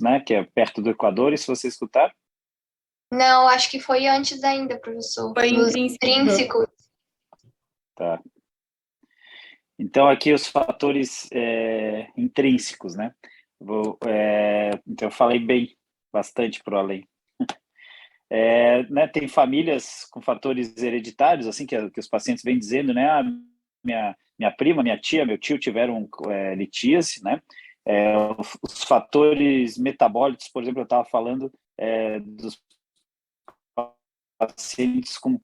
né, que é perto do Equador, se você escutar. Não, acho que foi antes ainda, professor. Foi Dos intrínseco. intrínsecos. Tá. Então, aqui os fatores intrínsecos, né? Então, eu falei bastante para o além. Né, tem famílias com fatores hereditários, assim, que os pacientes vêm dizendo, né? Ah, minha prima, minha tia, meu tio tiveram litíase, né? Os fatores metabólicos, por exemplo, eu estava falando dos pacientes com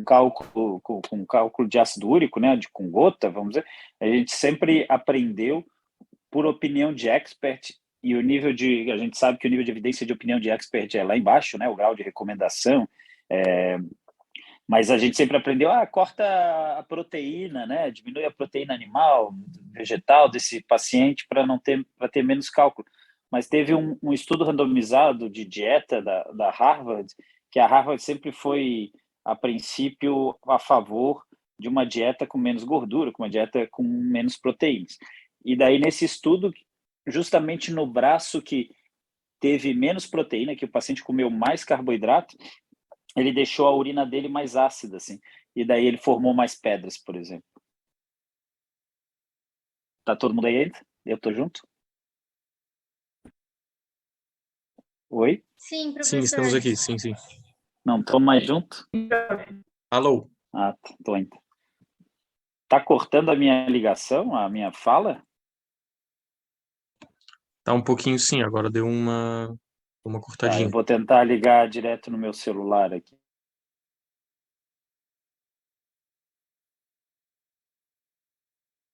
cálculo de ácido úrico, né, com gota, vamos dizer, a gente sempre aprendeu por opinião de expert, e a gente sabe que o nível de evidência de opinião de expert é lá embaixo, né, o grau de recomendação, mas a gente sempre aprendeu, corta a proteína, né, diminui a proteína animal, vegetal desse paciente para ter menos cálculo. Mas teve um estudo randomizado de dieta da Harvard, que a Harvard sempre foi, a princípio, a favor de uma dieta com menos gordura, com uma dieta com menos proteínas. E daí, nesse estudo, justamente no braço que teve menos proteína, que o paciente comeu mais carboidrato, ele deixou a urina dele mais ácida, assim, e daí ele formou mais pedras, por exemplo. Tá todo mundo aí ainda? Eu tô junto? Oi? Sim, professor. Sim, estamos aqui, sim. Não tô mais junto? Alô? Tô indo. Tá cortando a minha ligação, a minha fala? Tá um pouquinho sim, agora deu uma Tá, cortadinha. eu vou tentar ligar direto no meu celular aqui.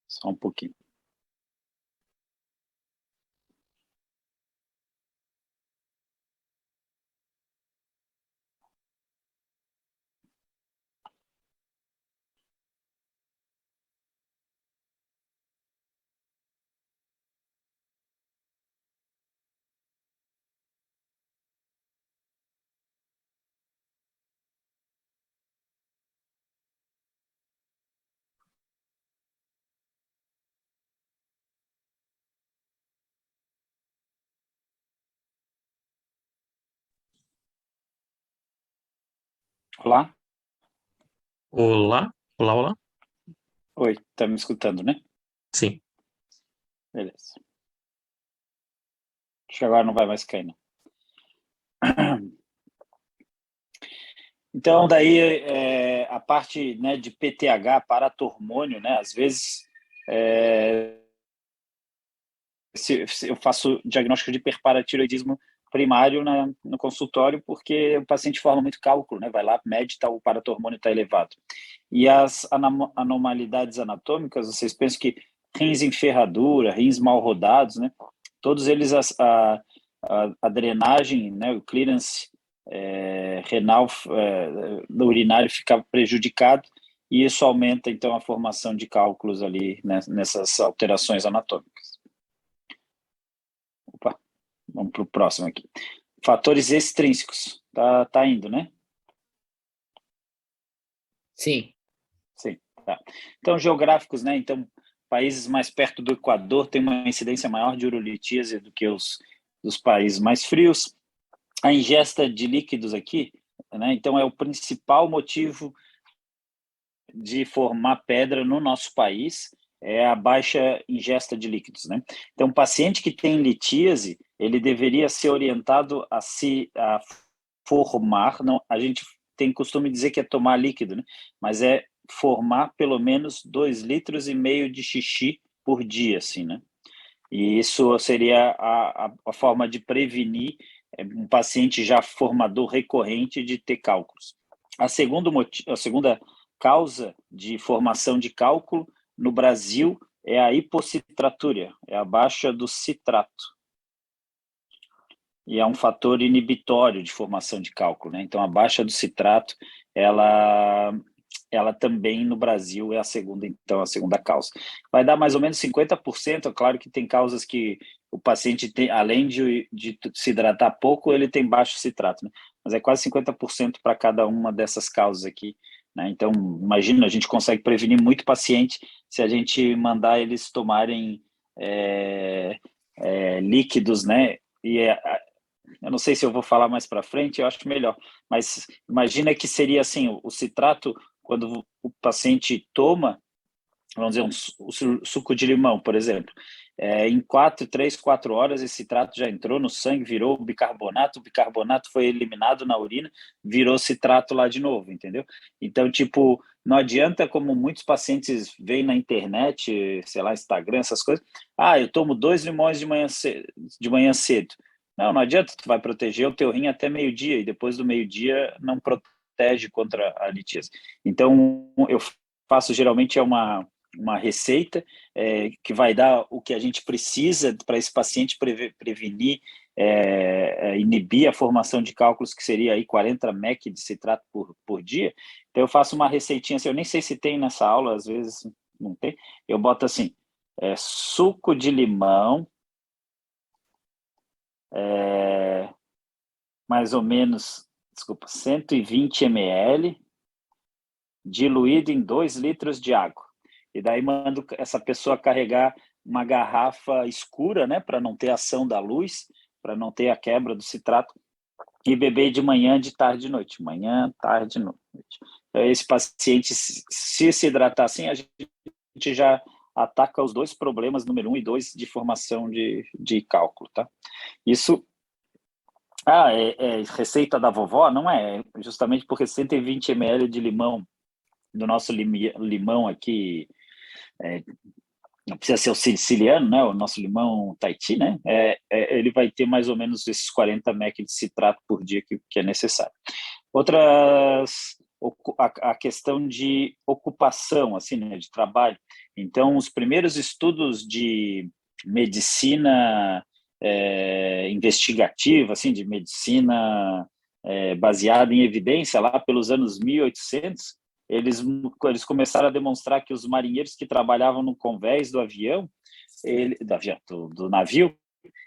Só um pouquinho. Olá? Olá? Olá? Oi, tá me escutando, né? Sim. Beleza. Acho que agora não vai mais cair, não. Então, daí, a parte, né, de PTH, paratormônio, né, às vezes, se eu faço diagnóstico de hiperparatiroidismo primário no consultório, porque o paciente forma muito cálculo, né, vai lá, mede, o paratormônio está elevado. E as anormalidades anatômicas, vocês pensam que rins em ferradura, rins mal rodados, né, todos eles, a drenagem, né, o clearance renal no urinário fica prejudicado, e isso aumenta, então, a formação de cálculos ali, né, nessas alterações anatômicas. Opa, vamos para o próximo aqui. Fatores extrínsecos. Tá indo, né? Sim. Sim, tá. Então, geográficos, né? Então, países mais perto do Equador têm uma incidência maior de urolitíase do que os países mais frios. A ingesta de líquidos aqui, né? Então, é o principal motivo de formar pedra no nosso país, é a baixa ingesta de líquidos, né? Então, paciente que tem litíase, ele deveria ser orientado a formar, não, a gente tem costume de dizer que é tomar líquido, né? Mas é formar pelo menos 2,5 litros de xixi por dia, assim, né? E isso seria a forma de prevenir um paciente já formador recorrente de ter cálculos. A segunda causa de formação de cálculo no Brasil é a hipocitratúria, é a baixa do citrato. E é um fator inibitório de formação de cálculo, né? Então, a baixa do citrato, ela também no Brasil é a segunda causa. Vai dar mais ou menos 50%, é claro que tem causas que o paciente tem, além de se hidratar pouco, ele tem baixo citrato, né? Mas é quase 50% para cada uma dessas causas aqui, né? Então, imagina, a gente consegue prevenir muito paciente se a gente mandar eles tomarem líquidos, né, eu não sei se eu vou falar mais para frente, eu acho melhor, mas imagina que seria assim, o citrato, quando o paciente toma, vamos dizer, um suco de limão, por exemplo, em 4 horas esse citrato já entrou no sangue, virou bicarbonato, o bicarbonato foi eliminado na urina, virou citrato lá de novo, entendeu? Então, tipo, não adianta, como muitos pacientes veem na internet, sei lá, Instagram, essas coisas, eu tomo 2 limões de manhã cedo. Não adianta, tu vai proteger o teu rim até meio-dia, e depois do meio-dia não protege contra a litíase. Então, eu faço geralmente uma receita que vai dar o que a gente precisa para esse paciente prevenir, inibir a formação de cálculos, que seria aí 40 mEq de citrato por dia. Então, eu faço uma receitinha, assim, eu nem sei se tem nessa aula, às vezes não tem, eu boto assim, suco de limão, mais ou menos, 120 ml, diluído em 2 litros de água. E daí mando essa pessoa carregar uma garrafa escura, né, para não ter ação da luz, para não ter a quebra do citrato, e beber de manhã, de tarde, de noite. Manhã, tarde, noite. Então, esse paciente, se hidratar assim, a gente já ataca os 2 problemas, número 1 e 2, de formação de cálculo, tá? Isso, receita da vovó? Não é, justamente porque 120 ml de limão, do nosso limão aqui, não precisa ser o siciliano, né? O nosso limão Tahiti, né? Ele vai ter mais ou menos esses 40 mEq de citrato por dia que é necessário. A questão de ocupação, assim, né, de trabalho. Então, os primeiros estudos de medicina investigativa, assim, de medicina baseada em evidência, lá pelos anos 1800, eles começaram a demonstrar que os marinheiros que trabalhavam no convés do avião, do navio,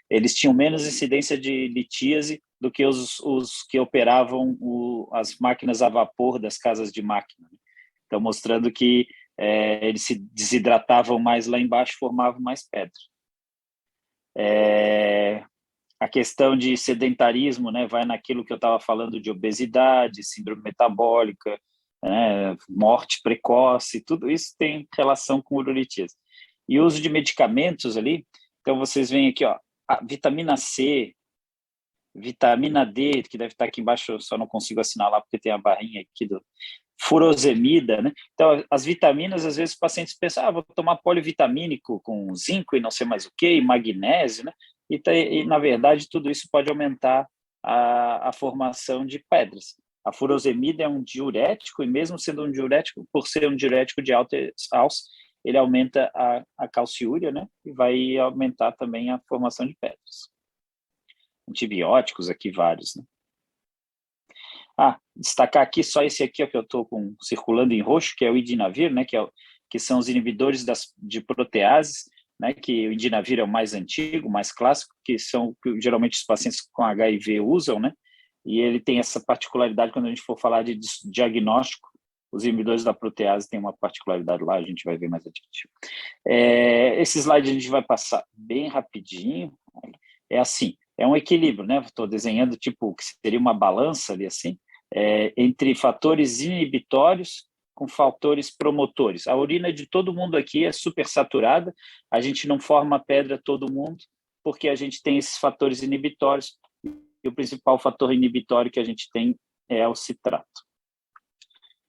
eles tinham menos incidência de litíase do que os que operavam as máquinas a vapor das casas de máquina. Então, mostrando que eles se desidratavam mais lá embaixo, formavam mais pedra. A questão de sedentarismo, né, vai naquilo que eu estava falando de obesidade, síndrome metabólica, morte precoce, tudo isso tem relação com urolitíase. E o uso de medicamentos ali, então vocês veem aqui, ó, a vitamina C, vitamina D, que deve estar aqui embaixo, eu só não consigo assinalar porque tem a barrinha aqui do furosemida, né? Então, as vitaminas, às vezes os pacientes pensam, vou tomar polivitamínico com zinco e não sei mais o que, e magnésio, né? E, na verdade, tudo isso pode aumentar a formação de pedras. A furosemida é um diurético, e mesmo sendo um diurético, por ser um diurético de alça, ele aumenta a calciúria, né? E vai aumentar também a formação de pedras. Antibióticos aqui, vários, né? Destacar aqui só esse aqui, ó, que eu estou circulando em roxo, que é o idinavir, né? Que são os inibidores de proteases, né, que o indinavir é o mais antigo, mais clássico, que geralmente os pacientes com HIV usam, né, e ele tem essa particularidade quando a gente for falar de diagnóstico, os inibidores da protease têm uma particularidade lá, a gente vai ver mais adiante. Esse slide a gente vai passar bem rapidinho, assim, é um equilíbrio, né, estou desenhando tipo que seria uma balança ali assim, entre fatores inibitórios com fatores promotores. A urina de todo mundo aqui é super saturada, a gente não forma pedra todo mundo, porque a gente tem esses fatores inibitórios, e o principal fator inibitório que a gente tem é o citrato.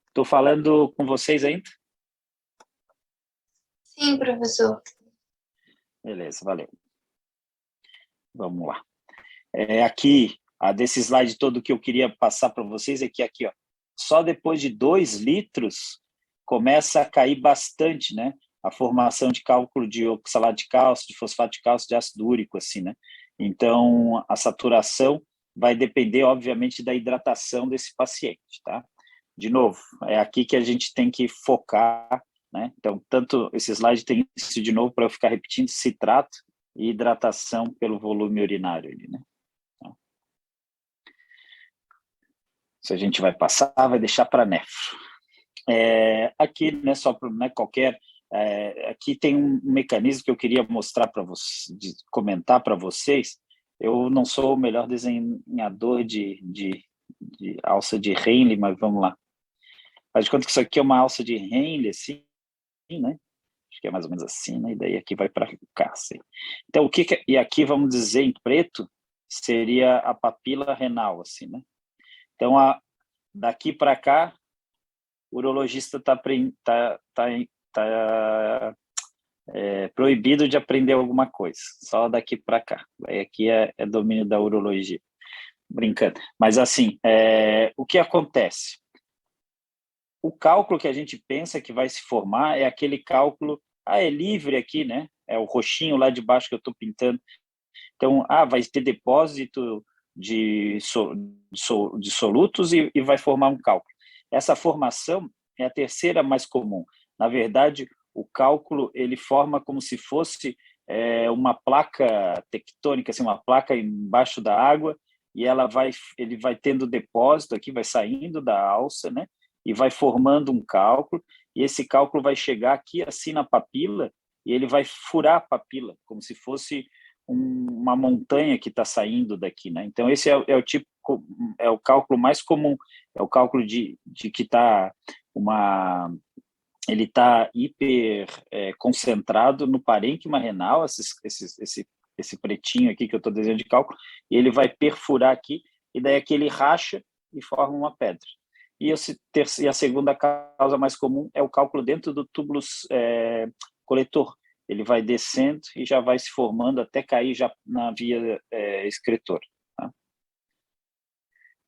Estou falando com vocês ainda? Sim, professor. Beleza, valeu. Vamos lá. Aqui, desse slide todo que eu queria passar para vocês é que aqui, ó, só depois de 2 litros começa a cair bastante, né? A formação de cálculo de oxalato de cálcio, de fosfato de cálcio, de ácido úrico, assim, né? Então, a saturação vai depender, obviamente, da hidratação desse paciente, tá? De novo, é aqui que a gente tem que focar, né? Então, tanto esse slide tem isso de novo para eu ficar repetindo, citrato e hidratação pelo volume urinário, né? Se a gente vai passar, vai deixar para nefro. Aqui, né, só para qualquer... aqui tem um mecanismo que eu queria mostrar para vocês, comentar para vocês. Eu não sou o melhor desenhador de alça de Henle, mas vamos lá. Faz de conta que isso aqui é uma alça de Henle, assim, né? Acho que é mais ou menos assim, né? E daí aqui vai para cá, assim. Então, e aqui, vamos dizer, em preto, seria a papila renal, assim, né? Então, daqui para cá, o urologista está proibido de aprender alguma coisa, só daqui para cá. Aí aqui é domínio da urologia. Brincando. Mas, assim, o que acontece? O cálculo que a gente pensa que vai se formar é aquele cálculo, é livre aqui, né? É o roxinho lá de baixo que eu estou pintando. Então, vai ter depósito de solutos e vai formar um cálculo. Essa formação é a terceira mais comum. Na verdade, o cálculo ele forma como se fosse uma placa tectônica, assim, uma placa embaixo da água, e ele vai tendo depósito aqui, vai saindo da alça, né? E vai formando um cálculo, e esse cálculo vai chegar aqui assim na papila, e ele vai furar a papila, como se fosse uma montanha que está saindo daqui, né? Então esse é o tipo, é o cálculo mais comum, é o cálculo de que está ele está hiper concentrado no parênquima renal, esse pretinho aqui que eu estou desenhando de cálculo, e ele vai perfurar aqui, e daí aqui ele racha e forma uma pedra. E a segunda causa mais comum é o cálculo dentro do túbulo coletor. Ele vai descendo e já vai se formando até cair já na via excretora. Tá?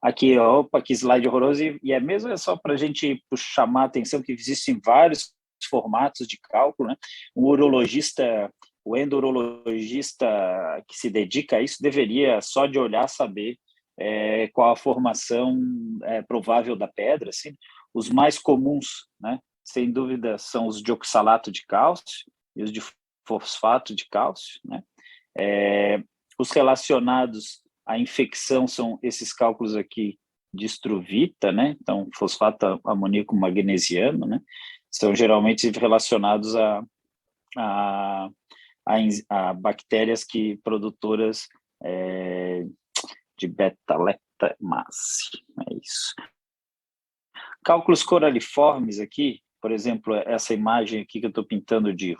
Aqui, opa, que slide horroroso, e é mesmo só para a gente chamar a atenção que existem vários formatos de cálculo, né? O endourologista que se dedica a isso deveria, só de olhar, saber qual a formação provável da pedra. Assim. Os mais comuns, né, sem dúvida, são os de oxalato de cálcio e os de fosfato de cálcio. Né? Os relacionados à infecção são esses cálculos aqui de estruvita, né? Então, fosfato amoníaco magnesiano, né? São geralmente relacionados a bactérias produtoras de beta-lactamase. É isso. Cálculos coraliformes aqui, por exemplo, essa imagem aqui que eu estou pintando de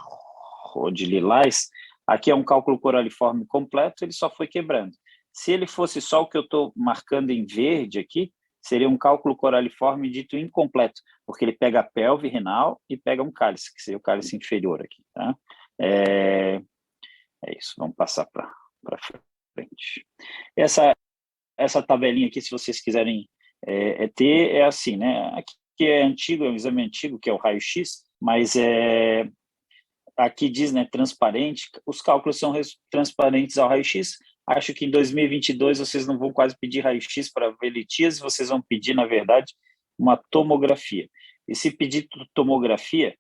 lilás, aqui é um cálculo coraliforme completo, ele só foi quebrando. Se ele fosse só o que eu estou marcando em verde aqui, seria um cálculo coraliforme dito incompleto, porque ele pega a pelve renal e pega um cálice, que seria o cálice inferior aqui. Tá? É isso, vamos passar para frente. Essa tabelinha aqui, se vocês quiserem ter, é assim, né? Aqui é antigo, é um exame antigo, que é o raio-x, mas aqui diz, né, transparente, os cálculos são transparentes ao raio-x. Acho que em 2022 vocês não vão quase pedir raio-x para ver litíase, vocês vão pedir, na verdade, uma tomografia. E se pedir tomografia,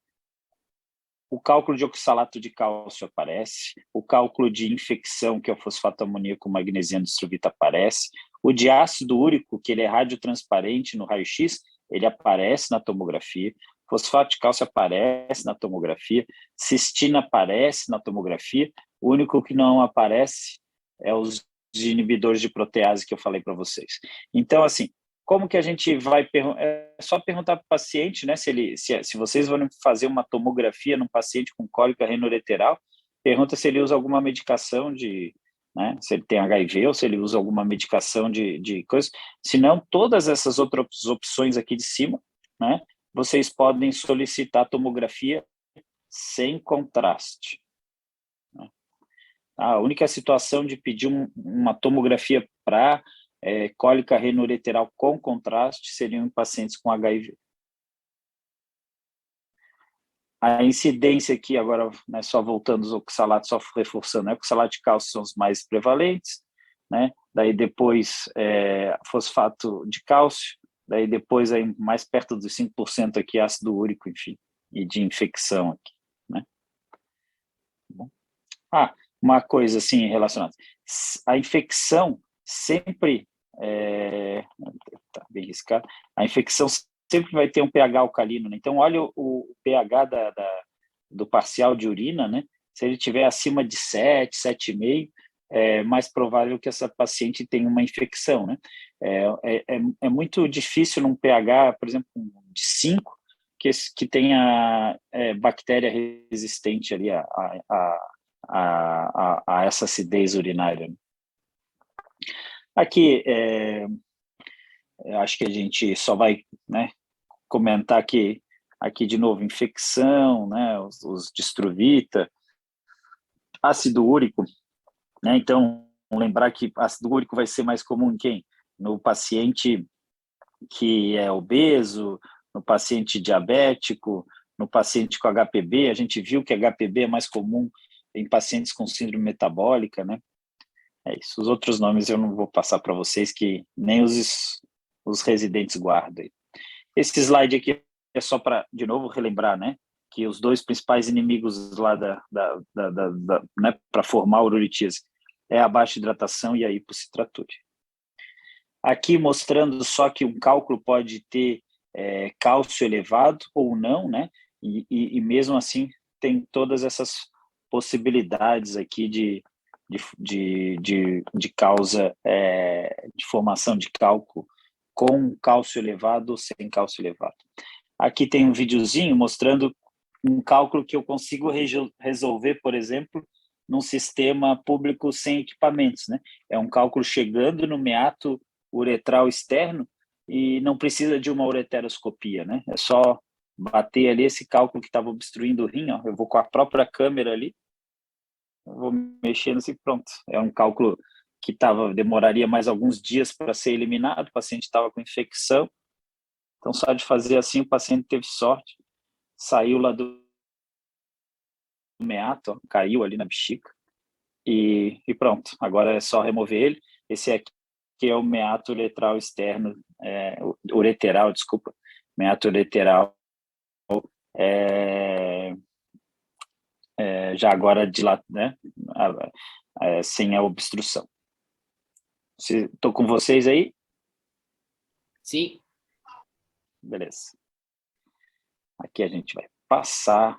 o cálculo de oxalato de cálcio aparece, o cálculo de infecção, que é o fosfato amoníaco magnesiano de estruvita, aparece, o de ácido úrico, que ele é radiotransparente no raio-x, ele aparece na tomografia, fosfato de cálcio aparece na tomografia, cistina aparece na tomografia, o único que não aparece é os inibidores de protease que eu falei para vocês. Então, assim, como que a gente vai é só perguntar para o paciente, né, se vocês vão fazer uma tomografia num paciente com cólica renoureteral, pergunta se ele usa alguma medicação né, se ele tem HIV ou se ele usa alguma medicação de coisa. Se não, todas essas outras opções aqui de cima, né, vocês podem solicitar tomografia sem contraste. Né? A única situação de pedir uma tomografia para cólica renoureteral com contraste seriam em pacientes com HIV. A incidência aqui, agora, né, só voltando os oxalatos, só reforçando, né, oxalato de cálcio são os mais prevalentes, né, daí depois fosfato de cálcio, daí depois aí, mais perto dos 5% aqui ácido úrico, enfim, e de infecção aqui. Né. Uma coisa assim relacionada. A infecção sempre tá bem riscado. A infecção sempre vai ter um pH alcalino, né? Então, olha o pH do parcial de urina, né? Se ele tiver acima de 7, 7,5, é mais provável que essa paciente tenha uma infecção, né? É muito difícil num pH, por exemplo, de 5, que tenha bactéria resistente ali a essa acidez urinária. Aqui, eu acho que a gente só vai, né, comentar aqui de novo, infecção, né, os distruvita, ácido úrico, né? Então, lembrar que ácido úrico vai ser mais comum em quem? No paciente que é obeso, no paciente diabético, no paciente com HPB. A gente viu que HPB é mais comum em pacientes com síndrome metabólica, né? É isso. Os outros nomes eu não vou passar para vocês, que nem os residentes guardam. Esse slide aqui é só para, de novo, relembrar, né? Que os dois principais inimigos lá né, para formar a urolitíase é a baixa hidratação e a hipocitratura. Aqui mostrando só que um cálculo pode ter cálcio elevado ou não, né? E mesmo assim tem todas essas possibilidades aqui de causa de formação de cálculo com cálcio elevado ou sem cálcio elevado. Aqui tem um videozinho mostrando um cálculo que eu consigo resolver, por exemplo, num sistema público sem equipamentos, né? É um cálculo chegando no meato uretral externo e não precisa de uma ureteroscopia, né? É só bater ali esse cálculo que estava obstruindo o rim, ó. Eu vou com a própria câmera ali, eu vou mexendo assim, pronto. É um cálculo que demoraria mais alguns dias para ser eliminado, o paciente estava com infecção, então só de fazer assim o paciente teve sorte, saiu lá do meato, ó, caiu ali na bexiga e pronto, agora é só remover ele. Esse aqui que é o meato uretral externo, ureteral, desculpa, meato ureteral, já agora né, sem a obstrução. Estou com vocês aí? Sim. Beleza. Aqui a gente vai passar.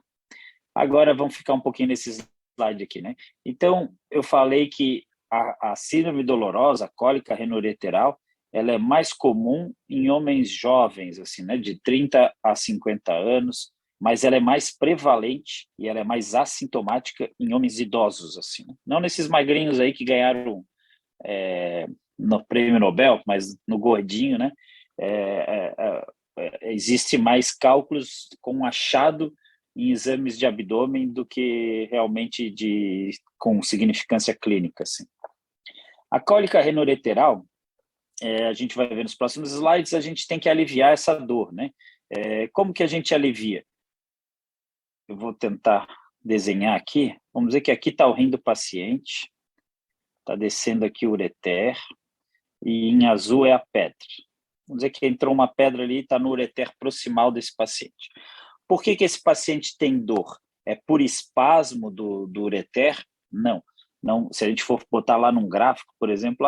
Agora vamos ficar um pouquinho nesse slide aqui, né? Então, eu falei que a síndrome dolorosa, a cólica renoureteral, ela é mais comum em homens jovens, assim, né, de 30 a 50 anos, mas ela é mais prevalente e ela é mais assintomática em homens idosos, assim, né? Não nesses magrinhos aí que ganharam no prêmio Nobel, mas no gordinho, né? Existe mais cálculos com achado em exames de abdômen do que realmente com significância clínica, assim. A cólica renoureteral, a gente vai ver nos próximos slides, a gente tem que aliviar essa dor, né? Como que a gente alivia? Eu vou tentar desenhar aqui. Vamos dizer que aqui está o rim do paciente, está descendo aqui o ureter, e em azul é a pedra. Vamos dizer que entrou uma pedra ali e está no ureter proximal desse paciente. Por que esse paciente tem dor? É por espasmo do ureter? Não. Se a gente for botar lá num gráfico, por exemplo,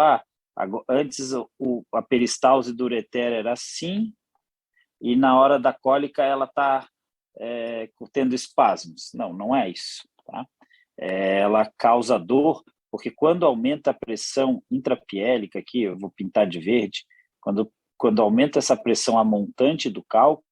antes a peristalse do ureter era assim, e na hora da cólica ela está tendo espasmos. Não é isso. Tá? Ela causa dor, porque quando aumenta a pressão intrapiélica, aqui eu vou pintar de verde, quando aumenta essa pressão a montante do cálculo,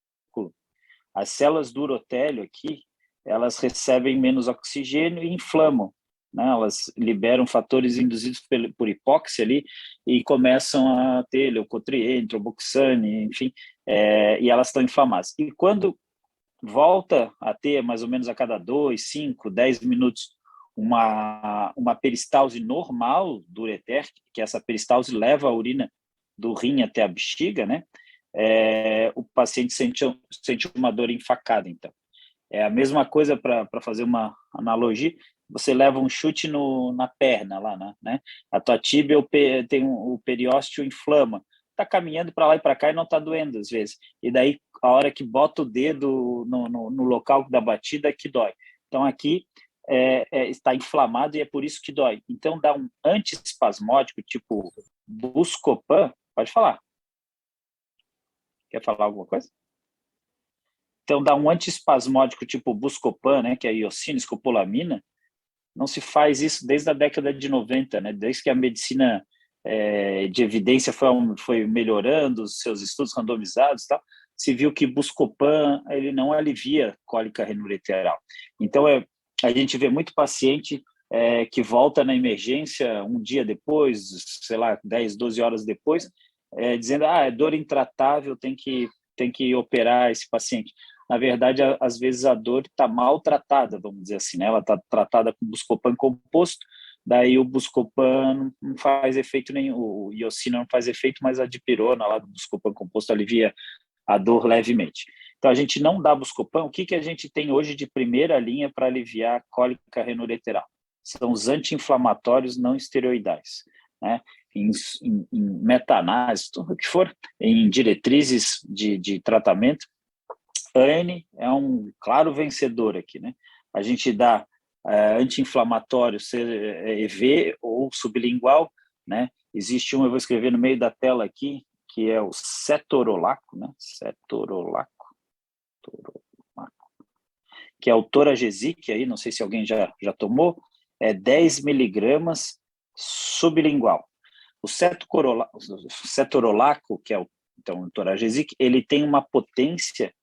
as células do urotélio aqui, elas recebem menos oxigênio e inflamam, né? Elas liberam fatores induzidos por hipóxia ali e começam a ter leucotriene, tromboxane, enfim, e elas estão inflamadas. E quando volta a ter, mais ou menos a cada 2, 5, 10 minutos, uma peristalse normal do ureter, que essa peristalse leva a urina do rim até a bexiga, né? O paciente sente uma dor enfacada, então. É a mesma coisa para fazer uma analogia, você leva um chute na perna, lá, né? A tua tíbia tem o periósteo inflama, está caminhando para lá e para cá e não está doendo às vezes. E daí, a hora que bota o dedo no local da batida, que dói. Então, aqui está inflamado e é por isso que dói. Então, dá um antiespasmódico, tipo Buscopan, pode falar. Quer falar alguma coisa? Então, dá um antiespasmódico tipo Buscopan, né, que é a iosina, escopolamina, não se faz isso desde a década de 90, né? Desde que a medicina de evidência foi melhorando, os seus estudos randomizados e tal, se viu que Buscopan ele não alivia cólica renal-lateral. Então, a gente vê muito paciente que volta na emergência um dia depois, sei lá, 10, 12 horas depois, dizendo, é dor intratável, tem que operar esse paciente. Na verdade, às vezes a dor está mal tratada, vamos dizer assim, né? Ela está tratada com Buscopan composto, daí o Buscopan não faz efeito nenhum, o Iosina não faz efeito, mas a dipirona lá do Buscopan composto alivia a dor levemente. Então, a gente não dá Buscopan. O que a gente tem hoje de primeira linha para aliviar a cólica renal-lateral? São os anti-inflamatórios não esteroidais, né? Em meta-análise, tudo o que for, em diretrizes de tratamento, AN é um claro vencedor aqui, né? A gente dá anti-inflamatório, seja EV ou sublingual, né? Existe eu vou escrever no meio da tela aqui, que é o cetorolaco, né? Cetorolaco, que é o Toragesic, aí, não sei se alguém já tomou, 10 miligramas sublingual. O cetorolaco, que é o Toragesic, ele tem uma potência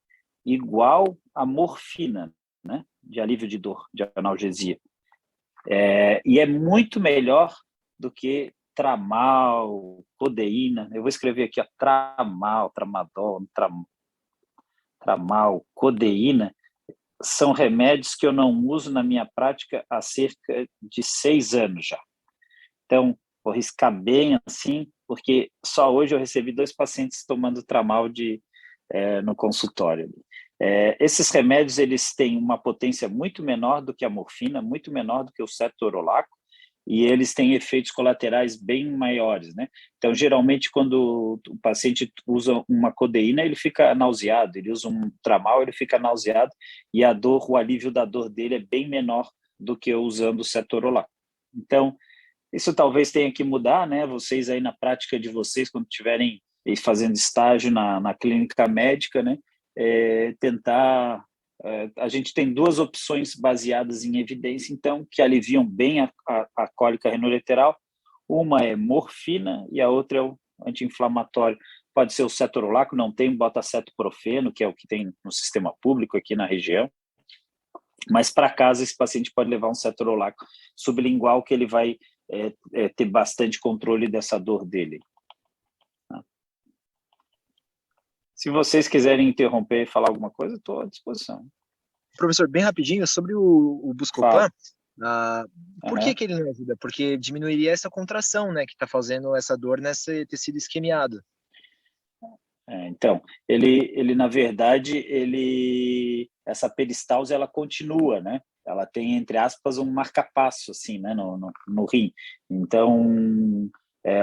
igual à morfina, né? De alívio de dor, de analgesia. E é muito melhor do que tramal, codeína. Eu vou escrever aqui, tramadol, tramal, codeína. São remédios que eu não uso na minha prática há cerca de 6 anos já. Então, vou riscar bem assim, porque só hoje eu recebi 2 pacientes tomando tramal no consultório. Esses remédios eles têm uma potência muito menor do que a morfina, muito menor do que o cetorolaco, e eles têm efeitos colaterais bem maiores, né? Então, geralmente, quando o paciente usa uma codeína, ele fica nauseado, ele usa um tramal, ele fica nauseado, e o alívio da dor dele é bem menor do que usando o cetorolaco. Então, isso talvez tenha que mudar, né? Vocês aí na prática de vocês, quando estiverem fazendo estágio na clínica médica, né? Tentar... a gente tem 2 opções baseadas em evidência, então, que aliviam bem a cólica renal-lateral. Uma é morfina e a outra é o anti-inflamatório. Pode ser o cetorolaco, não tem, bota cetoprofeno, que é o que tem no sistema público aqui na região. Mas para casa, esse paciente pode levar um cetorolaco sublingual, que ele vai ter bastante controle dessa dor dele. Se vocês quiserem interromper e falar alguma coisa, estou à disposição. Professor, bem rapidinho, sobre o Buscopan, por que ele não ajuda? Porque diminuiria essa contração, né, que está fazendo essa dor nesse tecido isquemiado. Então, ele na verdade, essa peristalse, ela continua, né? Ela tem, entre aspas, um marca-passo, assim, né, no rim. Então,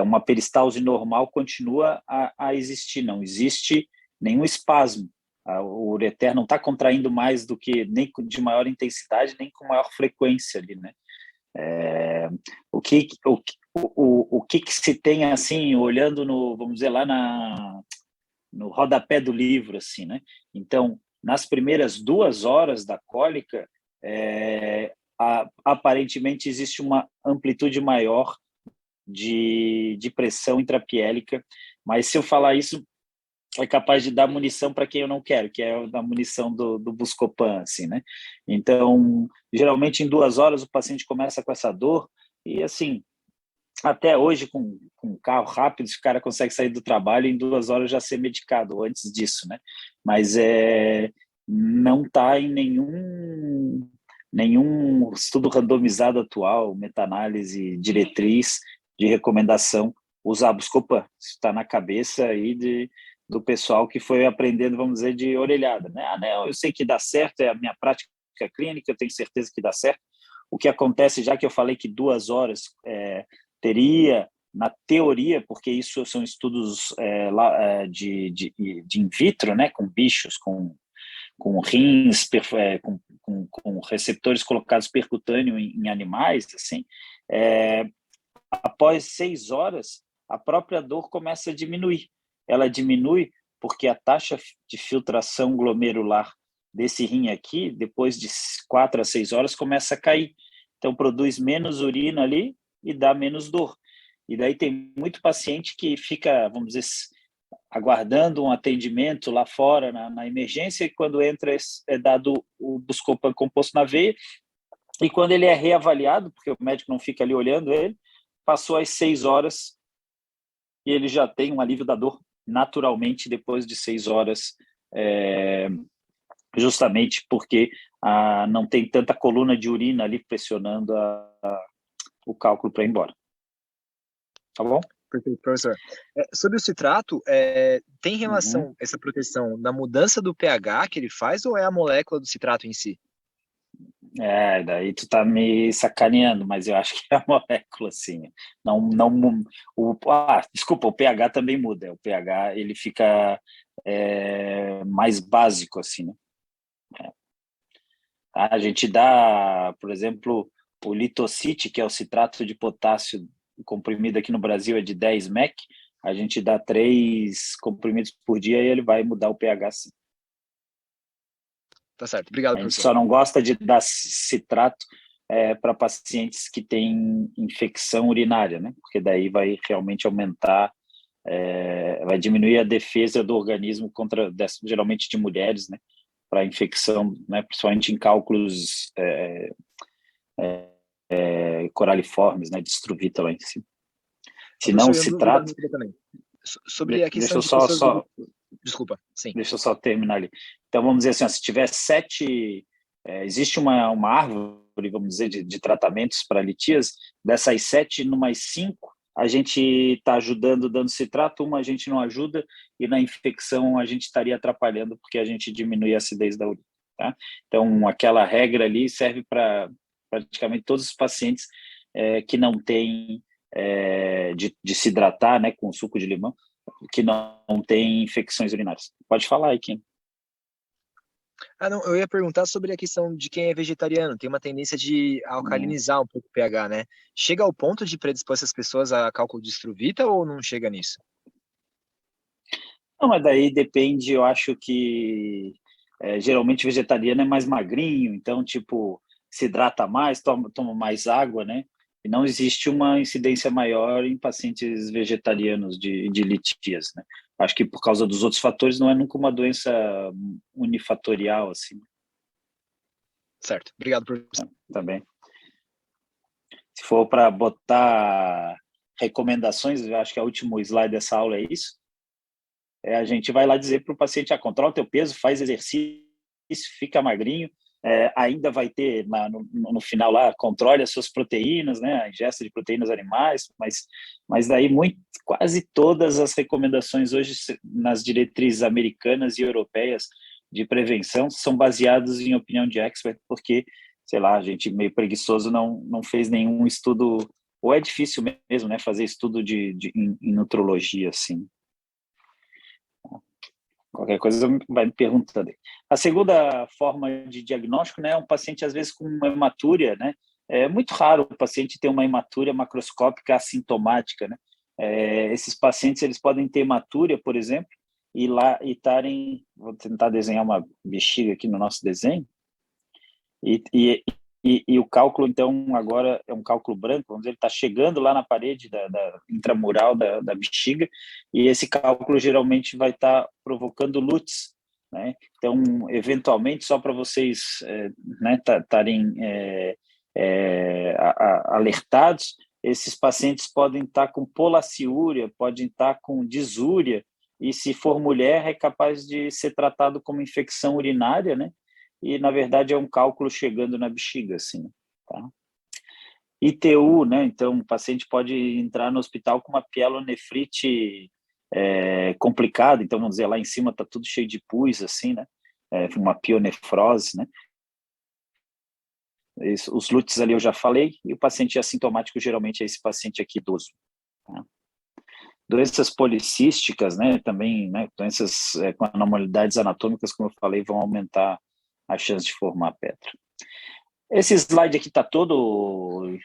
uma peristalse normal continua a existir, não existe nenhum espasmo. O ureter não está contraindo mais do que, nem de maior intensidade, nem com maior frequência ali, né? O que se tem, assim, olhando vamos dizer, lá no rodapé do livro, assim, né? Então, nas primeiras 2 horas da cólica, aparentemente existe uma amplitude maior de pressão intrapiélica, mas se eu falar isso, é capaz de dar munição para quem eu não quero, que é a munição do Buscopan, assim, né? Então, geralmente em 2 horas o paciente começa com essa dor e, assim, até hoje com carro rápido, o cara consegue sair do trabalho e em 2 horas já ser medicado, ou antes disso, né? Mas não está em nenhum estudo randomizado atual, meta-análise, diretriz de recomendação usar Buscopan. Isso está na cabeça aí do pessoal que foi aprendendo, vamos dizer, de orelhada, né? Não, eu sei que dá certo, é a minha prática clínica, eu tenho certeza que dá certo. O que acontece, já que eu falei que 2 horas teria, na teoria, porque isso são estudos de in vitro, né, com bichos, com rins, com receptores colocados percutâneo em animais, assim, após 6 horas, a própria dor começa a diminuir. Ela diminui porque a taxa de filtração glomerular desse rim aqui, depois de 4 a 6 horas, começa a cair. então produz menos urina ali e dá menos dor. E daí tem muito paciente que fica, vamos dizer, aguardando um atendimento lá fora na emergência, e quando entra é dado o Buscopan composto na veia, e quando ele é reavaliado, porque o médico não fica ali olhando ele, passou as 6 horas e ele já tem um alívio da dor naturalmente depois de 6 horas, justamente porque não tem tanta coluna de urina ali pressionando o cálculo para ir embora. Tá bom? Perfeito, professor. Sobre o citrato, tem relação essa proteção na mudança do pH que ele faz ou é a molécula do citrato em si? Daí tu tá me sacaneando, mas eu acho que é a molécula, sim. Desculpa, o pH também muda. O pH, ele fica mais básico, assim, né? A gente dá, por exemplo, o litocite, que é o citrato de potássio comprimido aqui no Brasil é de 10 mEq, a gente dá 3 comprimidos por dia e ele vai mudar o pH, sim. Tá certo, obrigado, A gente professor. só não gosta de dar citrato para pacientes que têm infecção urinária, né? Porque daí vai realmente aumentar, vai diminuir a defesa do organismo contra, geralmente de mulheres, né? Para infecção, né? Principalmente em cálculos coraliformes, né? De Struvita lá em cima. Se não, Professor, eu citrato... também. Sobre a questão Deixa eu de pessoas... só... Desculpa, sim. Deixa eu só terminar ali. Então, vamos dizer assim, se tiver 7... existe uma árvore, vamos dizer, de tratamentos para litíase, dessas 7, numas 5, a gente está ajudando dando citrato, uma a gente não ajuda, e na infecção a gente estaria atrapalhando porque a gente diminui a acidez da urina. Tá? Então, aquela regra ali serve para praticamente todos os pacientes que não têm de se hidratar, né, com suco de limão, que não tem infecções urinárias. Pode falar aí, Kim. Não, eu ia perguntar sobre a questão de quem é vegetariano. Tem uma tendência de alcalinizar um pouco o pH, né? Chega ao ponto de predispor essas pessoas a cálculo de Struvita ou não chega nisso? Não, mas daí depende, eu acho que geralmente vegetariano é mais magrinho, então, tipo, se hidrata mais, toma mais água, né? E não existe uma incidência maior em pacientes vegetarianos de litíase, né? Acho que por causa dos outros fatores não é nunca uma doença unifatorial, assim. Certo, obrigado, professor. Também. Se for para botar recomendações, eu acho que o último slide dessa aula é isso. A gente vai lá dizer para o paciente: controla o teu peso, faz exercício, fica magrinho, ainda vai ter no final lá, controle as suas proteínas, né, a ingesta de proteínas animais, mas daí quase todas as recomendações hoje nas diretrizes americanas e europeias de prevenção são baseadas em opinião de expert, porque, sei lá, a gente meio preguiçoso não fez nenhum estudo, ou é difícil mesmo, né, fazer estudo em nutrologia, assim. Qualquer coisa vai me perguntando. A segunda forma de diagnóstico, né, é um paciente às vezes com uma hematúria, né? É muito raro o paciente ter uma hematúria macroscópica assintomática, né? Esses pacientes eles podem ter hematúria, por exemplo, e estarem, vou tentar desenhar uma bexiga aqui no nosso desenho, e o cálculo, então, agora é um cálculo branco, vamos dizer, ele está chegando lá na parede da intramural da bexiga, e esse cálculo geralmente vai estar provocando LUTs, né? Então, eventualmente, só para vocês estarem alertados, esses pacientes podem estar com polaciúria, podem estar com disúria, e se for mulher, é capaz de ser tratado como infecção urinária, né? E, na verdade, é um cálculo chegando na bexiga, assim, tá? ITU, né? Então, o paciente pode entrar no hospital com uma pielonefrite complicada, então, vamos dizer, lá em cima está tudo cheio de pus, assim, né? Uma pionefrose, né? Os LUTs ali eu já falei, e o paciente assintomático geralmente é esse paciente aqui idoso. Tá? Doenças policísticas, né? Também, né? Doenças com anormalidades anatômicas, como eu falei, vão aumentar a chance de formar pedra. Esse slide aqui está todo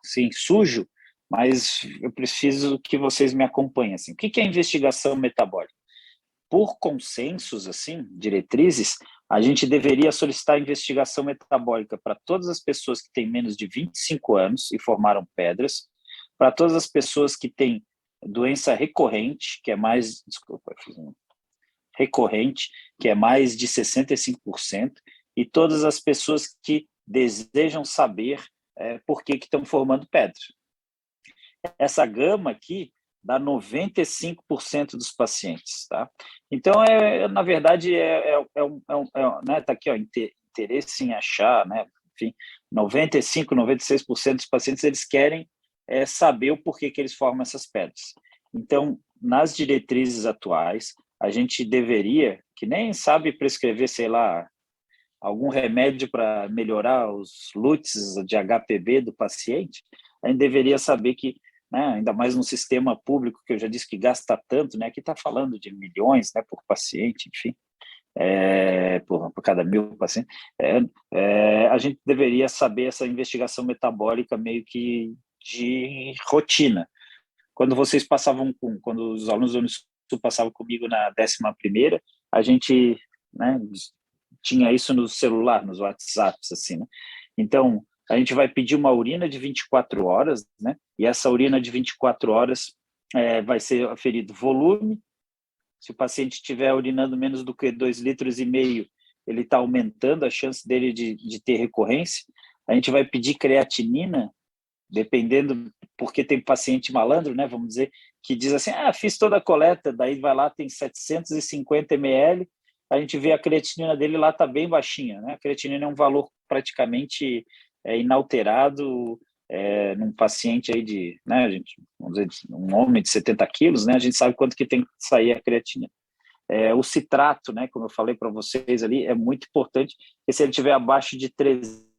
assim, sujo, mas eu preciso que vocês me acompanhem. Assim. O que é investigação metabólica? Por consensos, assim, diretrizes, A gente deveria solicitar investigação metabólica para todas as pessoas que têm menos de 25 anos e formaram pedras, para todas as pessoas que têm doença recorrente, que é mais, desculpa, recorrente, que é mais de 65%, e todas as pessoas que desejam saber por que estão formando pedra. Essa gama aqui dá 95% dos pacientes, tá? Então, na verdade, né, tá aqui, ó, interesse em achar, né, enfim, 95, 96% dos pacientes, eles querem saber o porquê que eles formam essas pedras. Então, nas diretrizes atuais, a gente deveria, que nem sabe prescrever, sei lá, algum remédio para melhorar os LUTs de HPB do paciente, a gente deveria saber que, né, ainda mais no sistema público, que eu já disse que gasta tanto, né, aqui está falando de milhões, né, por paciente, enfim, por cada 1.000 pacientes, a gente deveria saber essa investigação metabólica meio que de rotina. Quando vocês passavam quando os alunos do Unisul passavam comigo na 11ª, a gente, né, tinha isso no celular, nos WhatsApps, assim, né? Então, a gente vai pedir uma urina de 24 horas, né? E essa urina de 24 horas vai ser aferido volume. Se o paciente estiver urinando menos do que 2,5 litros, ele está aumentando a chance dele de ter recorrência. A gente vai pedir creatinina, dependendo, porque tem paciente malandro, né, vamos dizer, que diz assim, fiz toda a coleta, daí vai lá, tem 750 ml, a gente vê a creatinina dele lá, está bem baixinha, né? A creatinina é um valor praticamente inalterado num paciente aí de, né, vamos dizer, um homem de 70 quilos, né, a gente sabe quanto que tem que sair a creatinina. O citrato, né, como eu falei para vocês ali, é muito importante, porque se ele estiver abaixo de 300,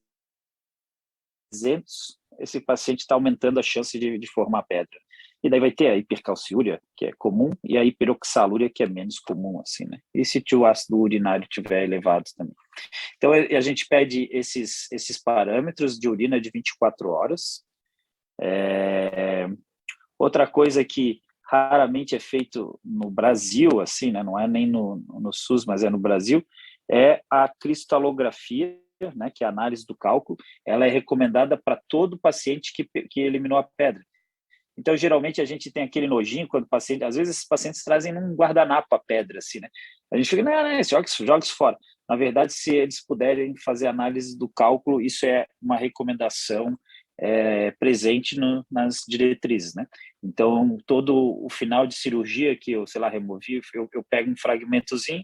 esse paciente está aumentando a chance de formar pedra. E daí vai ter a hipercalciúria, que é comum, e a hiperoxalúria, que é menos comum, assim, né? E se o ácido urinário estiver elevado também. Então, a gente pede esses parâmetros de urina de 24 horas. Outra coisa que raramente é feito no Brasil, assim, né? Não é nem no SUS, mas é no Brasil, é a cristalografia, né, que é a análise do cálculo. Ela é recomendada para todo paciente que eliminou a pedra. Então, geralmente, a gente tem aquele nojinho quando o paciente... Às vezes, esses pacientes trazem num guardanapo a pedra, assim, né? A gente fica, não, joga isso fora. Na verdade, se eles puderem fazer análise do cálculo, isso é uma recomendação presente nas diretrizes, né? Então, todo o final de cirurgia que eu, sei lá, removi, eu pego um fragmentozinho,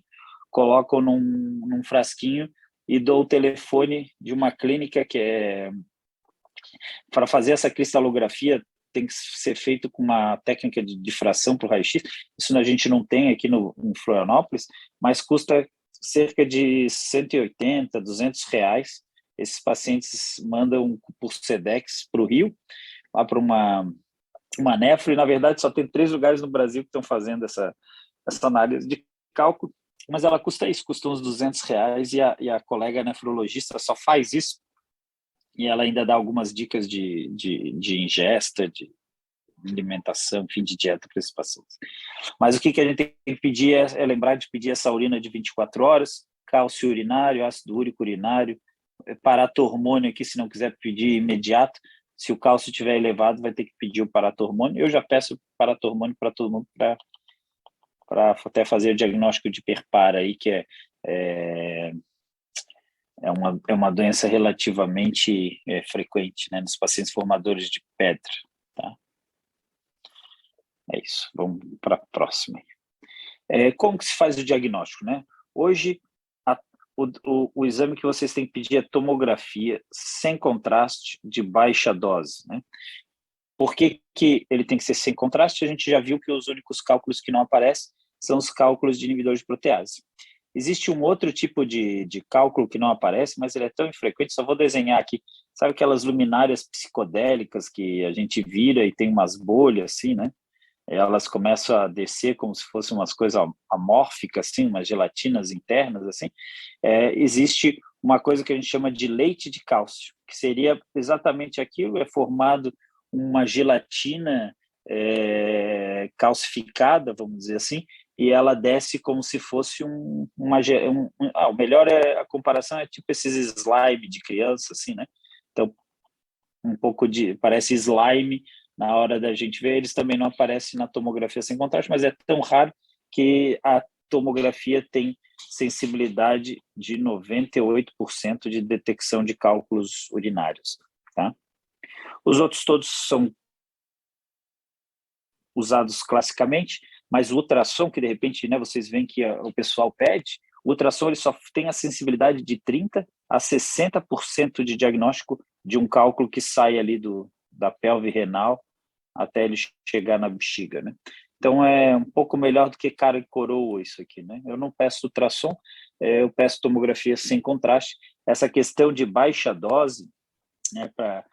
coloco num frasquinho e dou o telefone de uma clínica que para fazer essa cristalografia tem que ser feito com uma técnica de difração para o raio-x. Isso a gente não tem aqui em Florianópolis, mas custa cerca de 180, R$200. Esses pacientes mandam por SEDEX para o Rio, lá para uma nefro, e na verdade só tem 3 lugares no Brasil que estão fazendo essa análise de cálculo, mas ela custa uns R$200, e a colega nefrologista só faz isso, e ela ainda dá algumas dicas de ingesta, de alimentação, enfim, de dieta para esses pacientes. Mas o que a gente tem que pedir é lembrar de pedir essa urina de 24 horas, cálcio urinário, ácido úrico urinário, paratormônio aqui, se não quiser pedir imediato. Se o cálcio estiver elevado, vai ter que pedir o paratormônio. Eu já peço paratormônio para todo mundo para até fazer o diagnóstico de hiperpara aí, que é uma doença relativamente frequente, né, nos pacientes formadores de pedra, tá? É isso, vamos para a próxima. Como que se faz o diagnóstico, né? Hoje, o exame que vocês têm que pedir é tomografia sem contraste de baixa dose, né? Por que ele tem que ser sem contraste? A gente já viu que os únicos cálculos que não aparecem são os cálculos de inibidor de protease. Existe um outro tipo de cálculo que não aparece, mas ele é tão infrequente, só vou desenhar aqui. Sabe aquelas luminárias psicodélicas que a gente vira e tem umas bolhas assim, né? Elas começam a descer como se fossem umas coisas amórficas, assim, umas gelatinas internas, assim. Existe uma coisa que a gente chama de leite de cálcio, que seria exatamente aquilo, é formado uma gelatina calcificada, vamos dizer assim, e ela desce como se fosse o melhor a comparação é tipo esses slime de criança, assim, né? Então, um pouco parece slime na hora da gente ver, eles também não aparecem na tomografia sem contraste, mas é tão raro que a tomografia tem sensibilidade de 98% de detecção de cálculos urinários, tá? Os outros todos são usados classicamente, mas o ultrassom, que de repente, né, vocês veem que o pessoal pede, o ultrassom ele só tem a sensibilidade de 30% a 60% de diagnóstico de um cálculo que sai ali da pelve renal até ele chegar na bexiga, né? Então é um pouco melhor do que cara e coroa isso aqui, né? Eu não peço ultrassom, eu peço tomografia sem contraste. Essa questão de baixa dose, né, para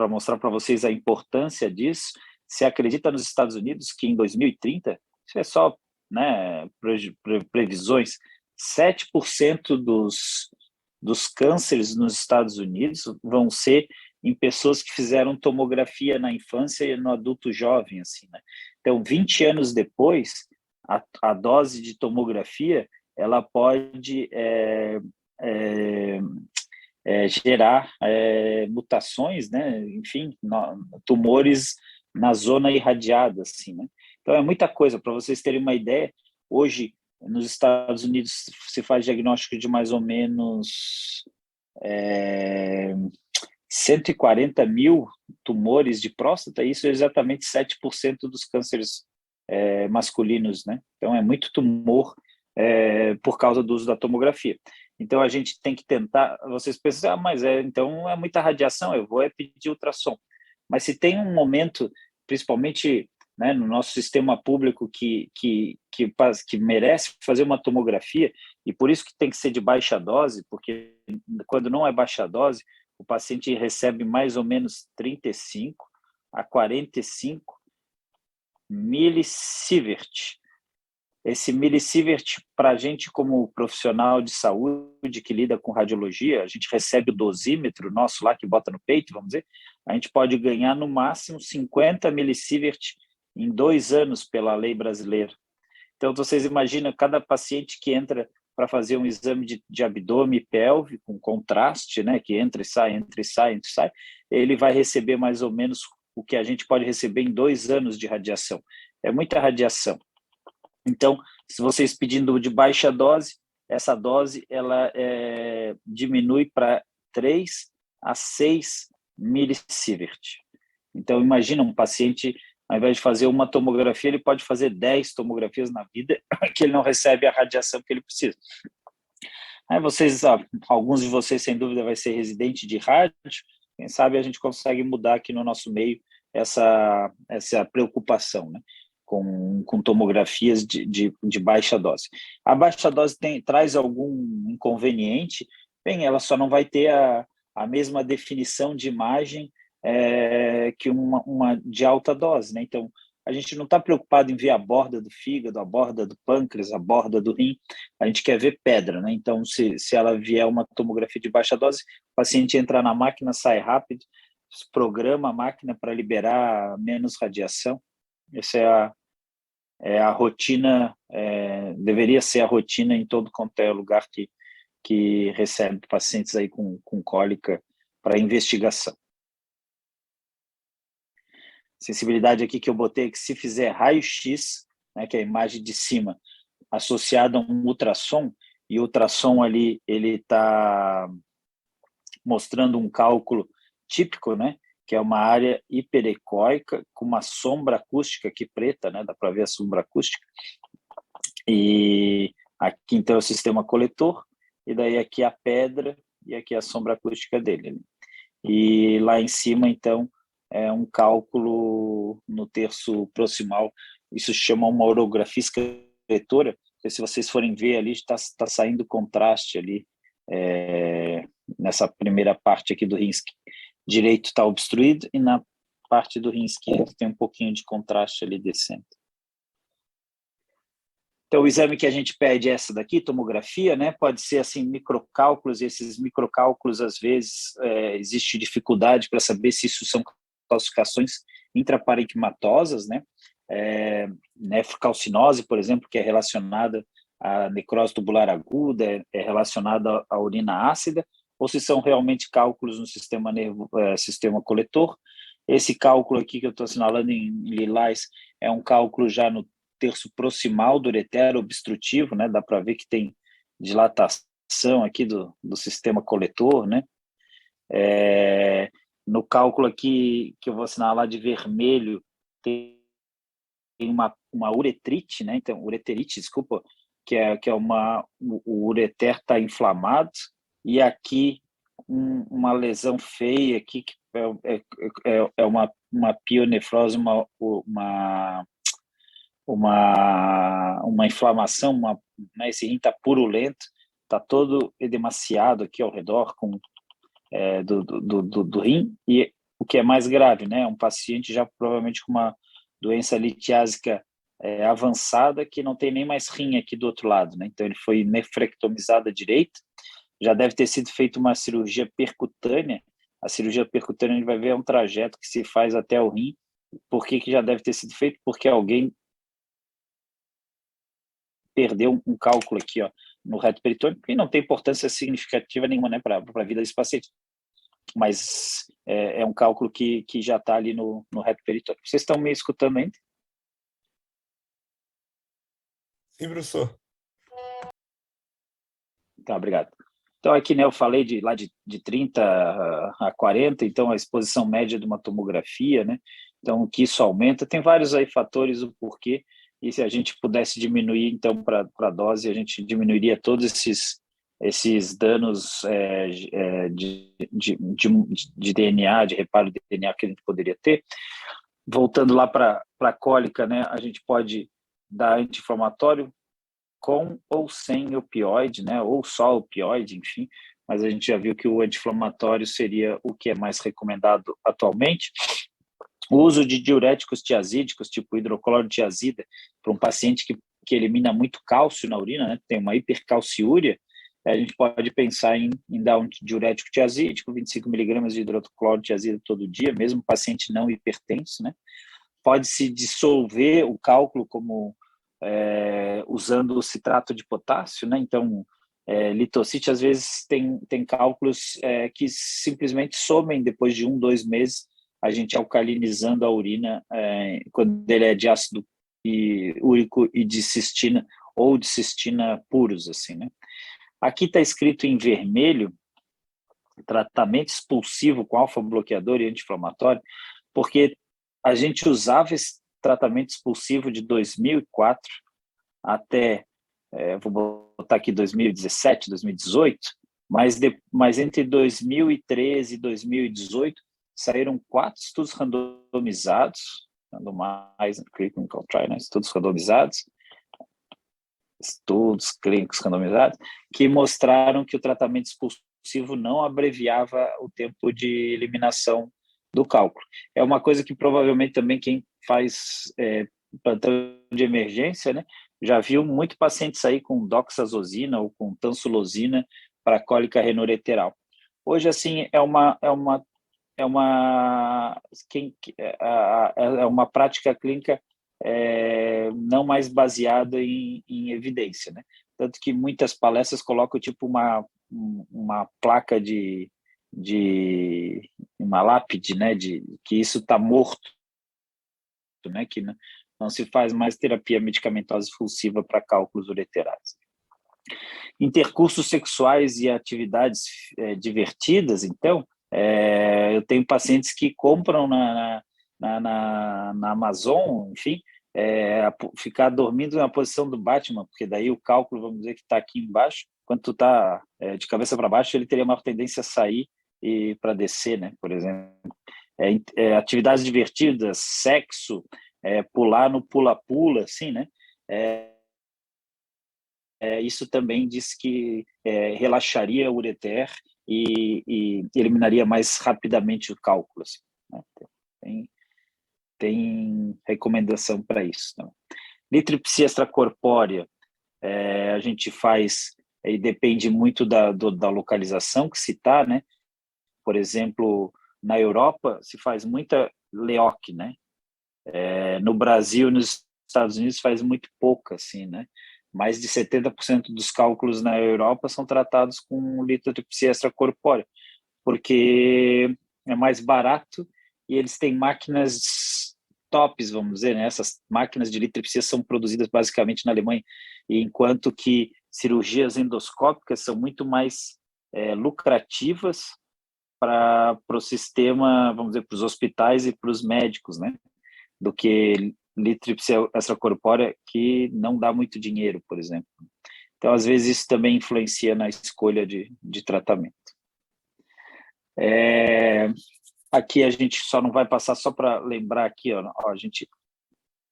mostrar para vocês a importância disso, se acredita nos Estados Unidos que em 2030, isso é só, né, previsões, 7% dos cânceres nos Estados Unidos vão ser em pessoas que fizeram tomografia na infância e no adulto jovem, assim, né? Então, 20 anos depois, a dose de tomografia ela pode gerar mutações, né? Enfim, tumores na zona irradiada, assim, né? Então, é muita coisa. Para vocês terem uma ideia, hoje, nos Estados Unidos, se faz diagnóstico de mais ou menos 140 mil tumores de próstata, isso é exatamente 7% dos cânceres masculinos, né? Então, é muito tumor por causa do uso da tomografia. Então, a gente tem que tentar, vocês pensam, mas então é muita radiação, eu vou pedir ultrassom. Mas se tem um momento, principalmente, né, no nosso sistema público que merece fazer uma tomografia, e por isso que tem que ser de baixa dose, porque quando não é baixa dose, o paciente recebe mais ou menos 35 a 45 milisievert. Esse milisievert, para a gente como profissional de saúde que lida com radiologia, a gente recebe o dosímetro nosso lá que bota no peito, vamos dizer, a gente pode ganhar no máximo 50 milisievert em 2 anos pela lei brasileira. Então, vocês imaginam, cada paciente que entra para fazer um exame de abdômen e pelve com contraste, né, que entra e sai, entra e sai, entra e sai, ele vai receber mais ou menos o que a gente pode receber em 2 anos de radiação. É muita radiação. Então, se vocês pedindo de baixa dose, essa dose ela diminui para 3 a 6 milisievert. Então, imagina um paciente, ao invés de fazer uma tomografia, ele pode fazer 10 tomografias na vida, que ele não recebe a radiação que ele precisa. Aí vocês, alguns de vocês, sem dúvida, vai ser residente de rádio, quem sabe a gente consegue mudar aqui no nosso meio essa preocupação, né? Com tomografias de baixa dose. A baixa dose traz algum inconveniente? Bem, ela só não vai ter a mesma definição de imagem que uma de alta dose, né? Então, a gente não está preocupado em ver a borda do fígado, a borda do pâncreas, a borda do rim, a gente quer ver pedra, né? Então, se ela vier uma tomografia de baixa dose, o paciente entra na máquina, sai rápido, programa a máquina para liberar menos radiação. Essa é a rotina, deveria ser a rotina em todo quanto é lugar que recebe pacientes aí com cólica para investigação. Sensibilidade aqui que eu botei é que se fizer raio-x, né, que é a imagem de cima, associada a um ultrassom, e o ultrassom ali ele está mostrando um cálculo típico, né, que é uma área hiperecóica com uma sombra acústica aqui preta, né, dá para ver a sombra acústica. E aqui então é o sistema coletor, e daí aqui a pedra e aqui a sombra acústica dele, né? E lá em cima então é um cálculo no terço proximal, isso se chama uma orografia excretora, porque se vocês forem ver ali, está saindo contraste ali, nessa primeira parte aqui do rim direito está obstruído e na parte do rim esquerdo tem um pouquinho de contraste ali descendo. Então, o exame que a gente pede é essa daqui, tomografia, né? Pode ser assim, microcálculos, e esses microcálculos, às vezes, existe dificuldade para saber se isso são calcificações intraparenquimatosas, né? nefrocalcinose, por exemplo, que é relacionada à necrose tubular aguda, é relacionada à urina ácida, ou se são realmente cálculos no sistema coletor. Esse cálculo aqui que eu estou assinalando em lilás é um cálculo já no terço proximal do ureter obstrutivo, né? Dá para ver que tem dilatação aqui do sistema coletor, né? No cálculo aqui que eu vou assinalar de vermelho, tem uma uretrite, né? Então, ureterite, desculpa, que é o ureter está inflamado, e aqui uma lesão feia aqui, que é uma pionefrose, uma inflamação, né? Esse rim está purulento, está todo edemaciado aqui ao redor do rim, e o que é mais grave, né? Um paciente já provavelmente com uma doença litiásica avançada, que não tem nem mais rim aqui do outro lado, né? Então ele foi nefrectomizado à direita, já deve ter sido feita uma cirurgia percutânea. A cirurgia percutânea, a gente vai ver, é um trajeto que se faz até o rim. Por que já deve ter sido feito? Porque alguém perdeu um cálculo aqui, ó, no reto peritônio, que não tem importância significativa nenhuma, né, para a vida desse paciente. Mas é um cálculo que já está ali no reto peritônio. Vocês estão me escutando ainda? Sim, professor. Tá, obrigado. Então, aqui, né, eu falei de 30 a 40, então a exposição média de uma tomografia, né? Então, que isso aumenta. Tem vários aí fatores do porquê, e se a gente pudesse diminuir, então, para a dose, a gente diminuiria todos esses danos de DNA, de reparo de DNA que a gente poderia ter. Voltando lá para a cólica, né, a gente pode dar anti-inflamatório com ou sem opioide, né, ou só opioide, enfim, mas a gente já viu que o anti-inflamatório seria o que é mais recomendado atualmente. O uso de diuréticos tiazídicos, tipo hidroclorotiazida, para um paciente que elimina muito cálcio na urina, né, tem uma hipercalciúria, a gente pode pensar em dar um diurético tiazídico, 25 miligramas de hidroclorotiazida todo dia, mesmo paciente não hipertenso, né? Pode-se dissolver o cálculo como usando o citrato de potássio, né? Então, litocite, às vezes, tem cálculos que simplesmente somem depois de 1-2 meses, a gente alcalinizando a urina quando ele é de ácido úrico e de cistina, ou de cistina puros, assim, né? Aqui está escrito em vermelho, tratamento expulsivo com alfa-bloqueador e anti-inflamatório, porque a gente usava esse tratamento expulsivo de 2004 até, vou botar aqui 2017, 2018, mas entre 2013 e 2018 saíram 4 estudos randomizados, clinical trial, né? Estudos clínicos randomizados, que mostraram que o tratamento expulsivo não abreviava o tempo de eliminação do cálculo. É uma coisa que provavelmente também quem faz plantão de emergência, né, já viu muito paciente sair com doxazosina ou com tansulosina para cólica renoureteral. Hoje, assim, é uma prática clínica não mais baseada em evidência, né? Tanto que muitas palestras colocam tipo uma placa de uma lápide, né, que isso está morto, né, que não se faz mais terapia medicamentosa expulsiva para cálculos ureterais. Intercursos sexuais e atividades divertidas, então, eu tenho pacientes que compram na Amazon, enfim, ficar dormindo na posição do Batman, porque daí o cálculo, vamos dizer, que está aqui embaixo, quando tu está de cabeça para baixo, ele teria uma tendência a sair e para descer, né, por exemplo. Atividades divertidas, sexo, pular no pula-pula, assim, né, isso também diz que relaxaria o ureter e eliminaria mais rapidamente o cálculo, assim, né? Tem recomendação para isso. Então, litripsia extracorpórea, a gente faz, e depende muito da localização que se está, né? Por exemplo, na Europa se faz muita LEOC, né? No Brasil, nos Estados Unidos, faz muito pouco, assim, né? Mais de 70% dos cálculos na Europa são tratados com litotripsia extracorpórea, porque é mais barato e eles têm máquinas tops, vamos dizer, né? Essas máquinas de litripsia são produzidas basicamente na Alemanha, e enquanto que cirurgias endoscópicas são muito mais lucrativas para o sistema, vamos dizer, para os hospitais e para os médicos, né? Do que litripsia extracorpórea, que não dá muito dinheiro, por exemplo. Então, às vezes, isso também influencia na escolha de tratamento. Aqui a gente só não vai passar, só para lembrar aqui, ó, a gente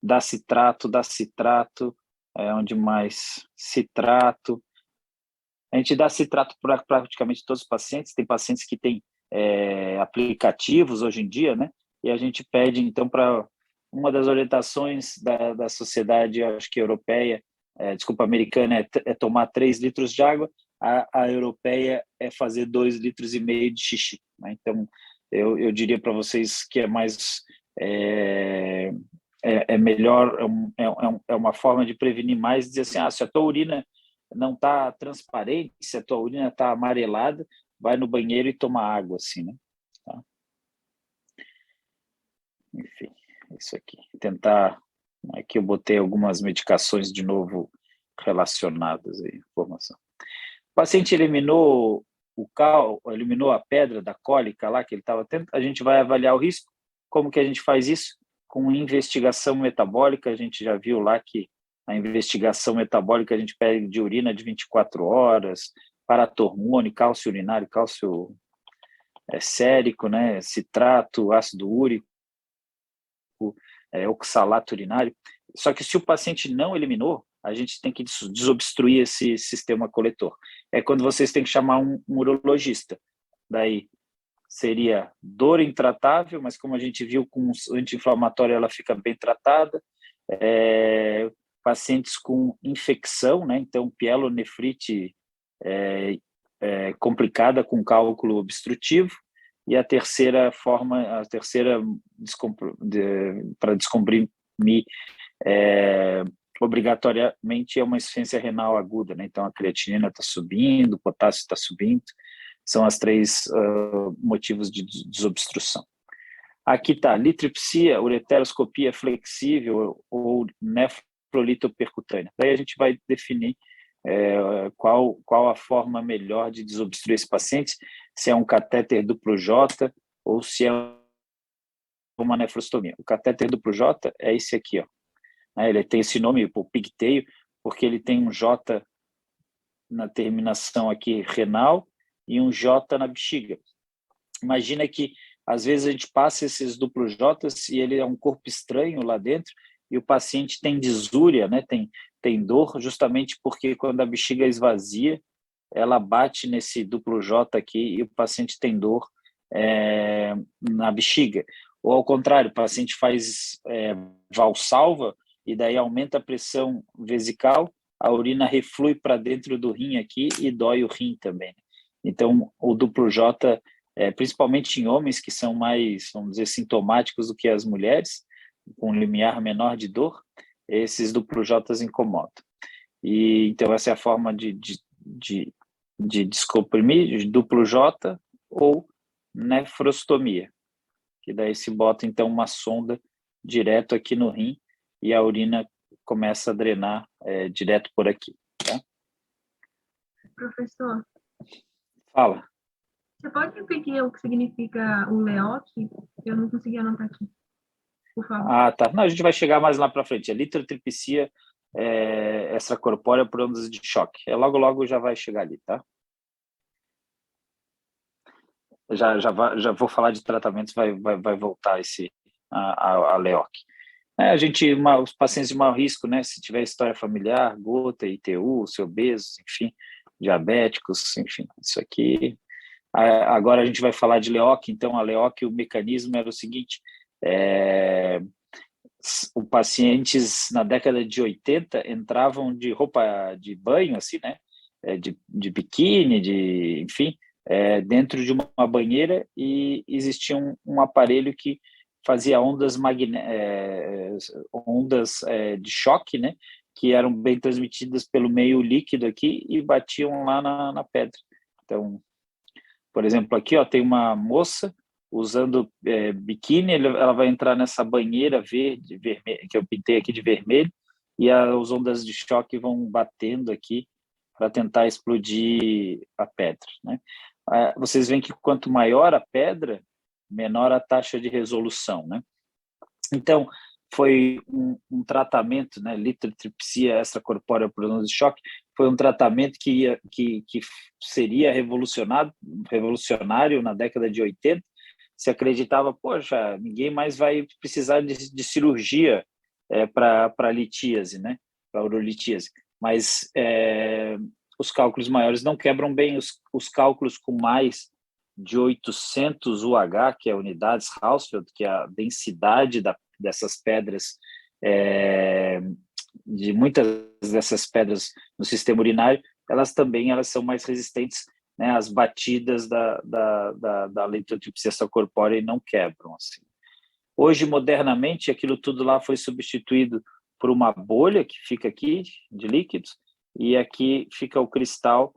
dá citrato, onde mais? Citrato. A gente dá citrato para praticamente todos os pacientes, tem pacientes que têm aplicativos hoje em dia, né? E a gente pede, então, para uma das orientações da sociedade, acho que europeia, americana, é tomar 3 litros de água, a europeia é fazer 2,5 litros de xixi, né? Então, eu diria para vocês que é mais melhor, é uma forma de prevenir mais, dizer assim, se a tua urina não está transparente, se a tua urina está amarelada, vai no banheiro e toma água, assim, né? Tá? Enfim, isso aqui. Tentar, aqui eu botei algumas medicações de novo relacionadas à informação. O paciente eliminou eliminou a pedra da cólica lá que ele estava tendo, a gente vai avaliar o risco. Como que a gente faz isso? Com investigação metabólica, a gente já viu lá que a investigação metabólica a gente pede de urina de 24 horas, paratormônio, cálcio urinário, cálcio sérico, né, citrato, ácido úrico, oxalato urinário. Só que se o paciente não eliminou, a gente tem que desobstruir esse sistema coletor. É quando vocês têm que chamar um urologista. Daí seria dor intratável, mas como a gente viu com o anti-inflamatório ela fica bem tratada. Pacientes com infecção, né? Então pielonefrite complicada com cálculo obstrutivo. E a terceira forma, para descomprimir obrigatoriamente é uma insuficiência renal aguda, né? Então a creatinina está subindo, o potássio está subindo, são as 3 motivos de desobstrução. Aqui está, litripsia, ureteroscopia flexível ou nefrolitopercutânea. Daí a gente vai definir qual a forma melhor de desobstruir esse paciente, se é um catéter duplo J ou se é uma nefrostomia. O catéter duplo J é esse aqui, ó. Ele tem esse nome, o pigtail, porque ele tem um J na terminação aqui renal e um J na bexiga. Imagina que às vezes a gente passa esses duplos J's e ele é um corpo estranho lá dentro e o paciente tem disúria, né? Tem dor, justamente porque quando a bexiga esvazia, ela bate nesse duplo J aqui e o paciente tem dor na bexiga. Ou ao contrário, o paciente faz valsalva e daí aumenta a pressão vesical, a urina reflui para dentro do rim aqui e dói o rim também. Então, o duplo J, principalmente em homens que são mais, vamos dizer, sintomáticos do que as mulheres, com um limiar menor de dor, esses duplos J's incomodam. E, então, essa é a forma de descomprimir, de duplo J ou nefrostomia, que daí se bota, então, uma sonda direto aqui no rim e a urina começa a drenar direto por aqui. Tá? Professor, fala. Você pode repetir o que significa o LEOC? Eu não consegui anotar aqui, por favor. Tá. Não, a gente vai chegar mais lá para frente. A litrotripsia extracorpórea por ondas de choque. Logo já vai chegar ali, tá? Já vou falar de tratamentos, vai voltar a LEOC. Os pacientes de maior risco, né? Se tiver história familiar, gota, ITU, se obesos, enfim, diabéticos, enfim, isso aqui. Agora a gente vai falar de LEOC. Então, a LEOC, o mecanismo era o seguinte: os pacientes na década de 80 entravam de roupa de banho, assim, né? De biquíni, enfim, dentro de uma banheira, e existia um aparelho que fazia ondas de choque, né, que eram bem transmitidas pelo meio líquido aqui e batiam lá na pedra. Então, por exemplo, aqui, ó, tem uma moça usando biquíni, ela vai entrar nessa banheira verde, vermelho, que eu pintei aqui de vermelho, e as ondas de choque vão batendo aqui para tentar explodir a pedra, né? Vocês veem que quanto maior a pedra, menor a taxa de resolução, né? Então, foi um tratamento, né, litotripsia extracorpórea por ondas de choque, foi um tratamento que seria revolucionário na década de 80. Se acreditava, poxa, ninguém mais vai precisar de cirurgia para litíase, né, para urolitíase. Mas os cálculos maiores não quebram bem os cálculos com mais de 800 UH, que é unidades Hounsfield, que é a densidade dessas pedras, de muitas dessas pedras no sistema urinário, elas são mais resistentes, né, às batidas da litotripsia extracorpórea e não quebram. Assim. Hoje, modernamente, aquilo tudo lá foi substituído por uma bolha que fica aqui, de líquidos, e aqui fica o cristal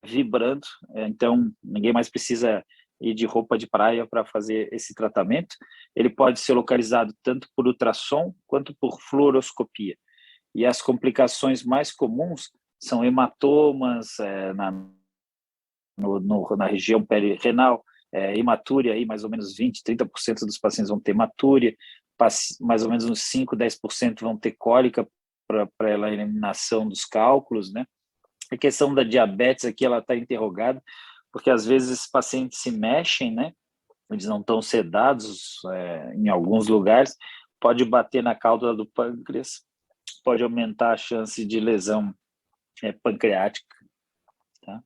vibrando, então ninguém mais precisa ir de roupa de praia para fazer esse tratamento. Ele pode ser localizado tanto por ultrassom quanto por fluoroscopia. E as complicações mais comuns são hematomas na região perirenal, hematúria, aí mais ou menos 20%, 30% dos pacientes vão ter hematúria, mais ou menos uns 5%, 10% vão ter cólica para a eliminação dos cálculos, né? A questão da diabetes aqui, ela está interrogada, porque às vezes esses pacientes se mexem, né? Eles não estão sedados em alguns lugares, pode bater na cauda do pâncreas, pode aumentar a chance de lesão pancreática. Tá?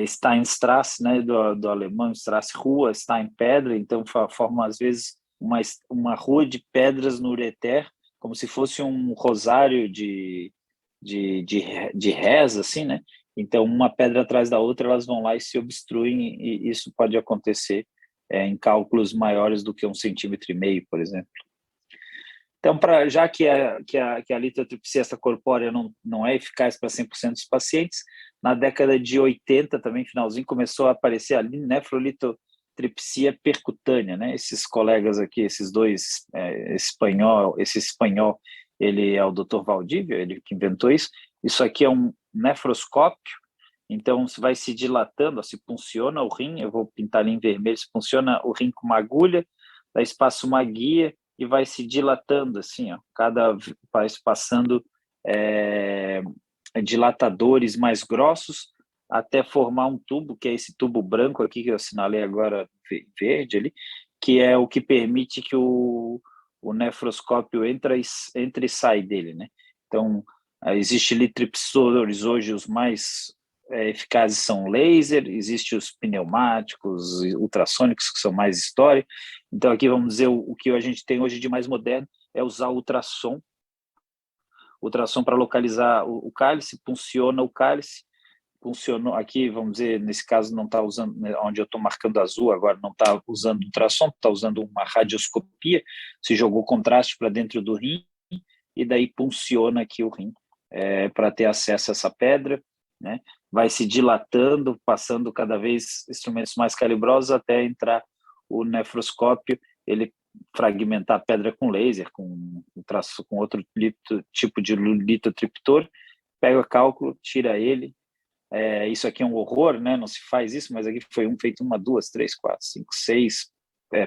Steinstrass, né, do alemão, Strass, rua, Stein, pedra, então forma às vezes uma rua de pedras no ureter, como se fosse um rosário de reza, assim, né? Então, uma pedra atrás da outra, elas vão lá e se obstruem, e isso pode acontecer em cálculos maiores do que 1,5 cm, por exemplo. Então, já que a litotripsia extracorpórea não é eficaz para 100% dos pacientes, na década de 80, também, finalzinho, começou a aparecer a nefrolitotripsia percutânea, né? Esses colegas aqui, esses dois, esse espanhol, ele é o Dr. Valdívia, ele que inventou isso. Isso aqui é um nefroscópio, então vai se dilatando, se funciona o rim, eu vou pintar ali em vermelho, se funciona o rim com uma agulha, daí se passa uma guia e vai se dilatando assim, ó, vai passando dilatadores mais grossos até formar um tubo, que é esse tubo branco aqui que eu assinalei agora, verde ali, que é o que permite que o nefroscópio entra e sai dele, né? Então, existe litripsores hoje, os mais eficazes são laser, existem os pneumáticos, ultrassônicos, que são mais história. Então, aqui vamos dizer, o que a gente tem hoje de mais moderno é usar ultrassom para localizar o cálice, funciona o cálice, funcionou aqui, vamos dizer, nesse caso não está usando, onde eu estou marcando azul agora, não está usando ultrassom, está usando uma radioscopia, se jogou contraste para dentro do rim, e daí funciona aqui o rim para ter acesso a essa pedra, né? Vai se dilatando, passando cada vez instrumentos mais calibrosos até entrar o nefroscópio, ele fragmentar a pedra com laser, com outro tipo de litotriptor, pega o cálculo, tira ele. Isso aqui é um horror, né? Não se faz isso, mas aqui foi feito 1, 2, 3, 4, 5, 6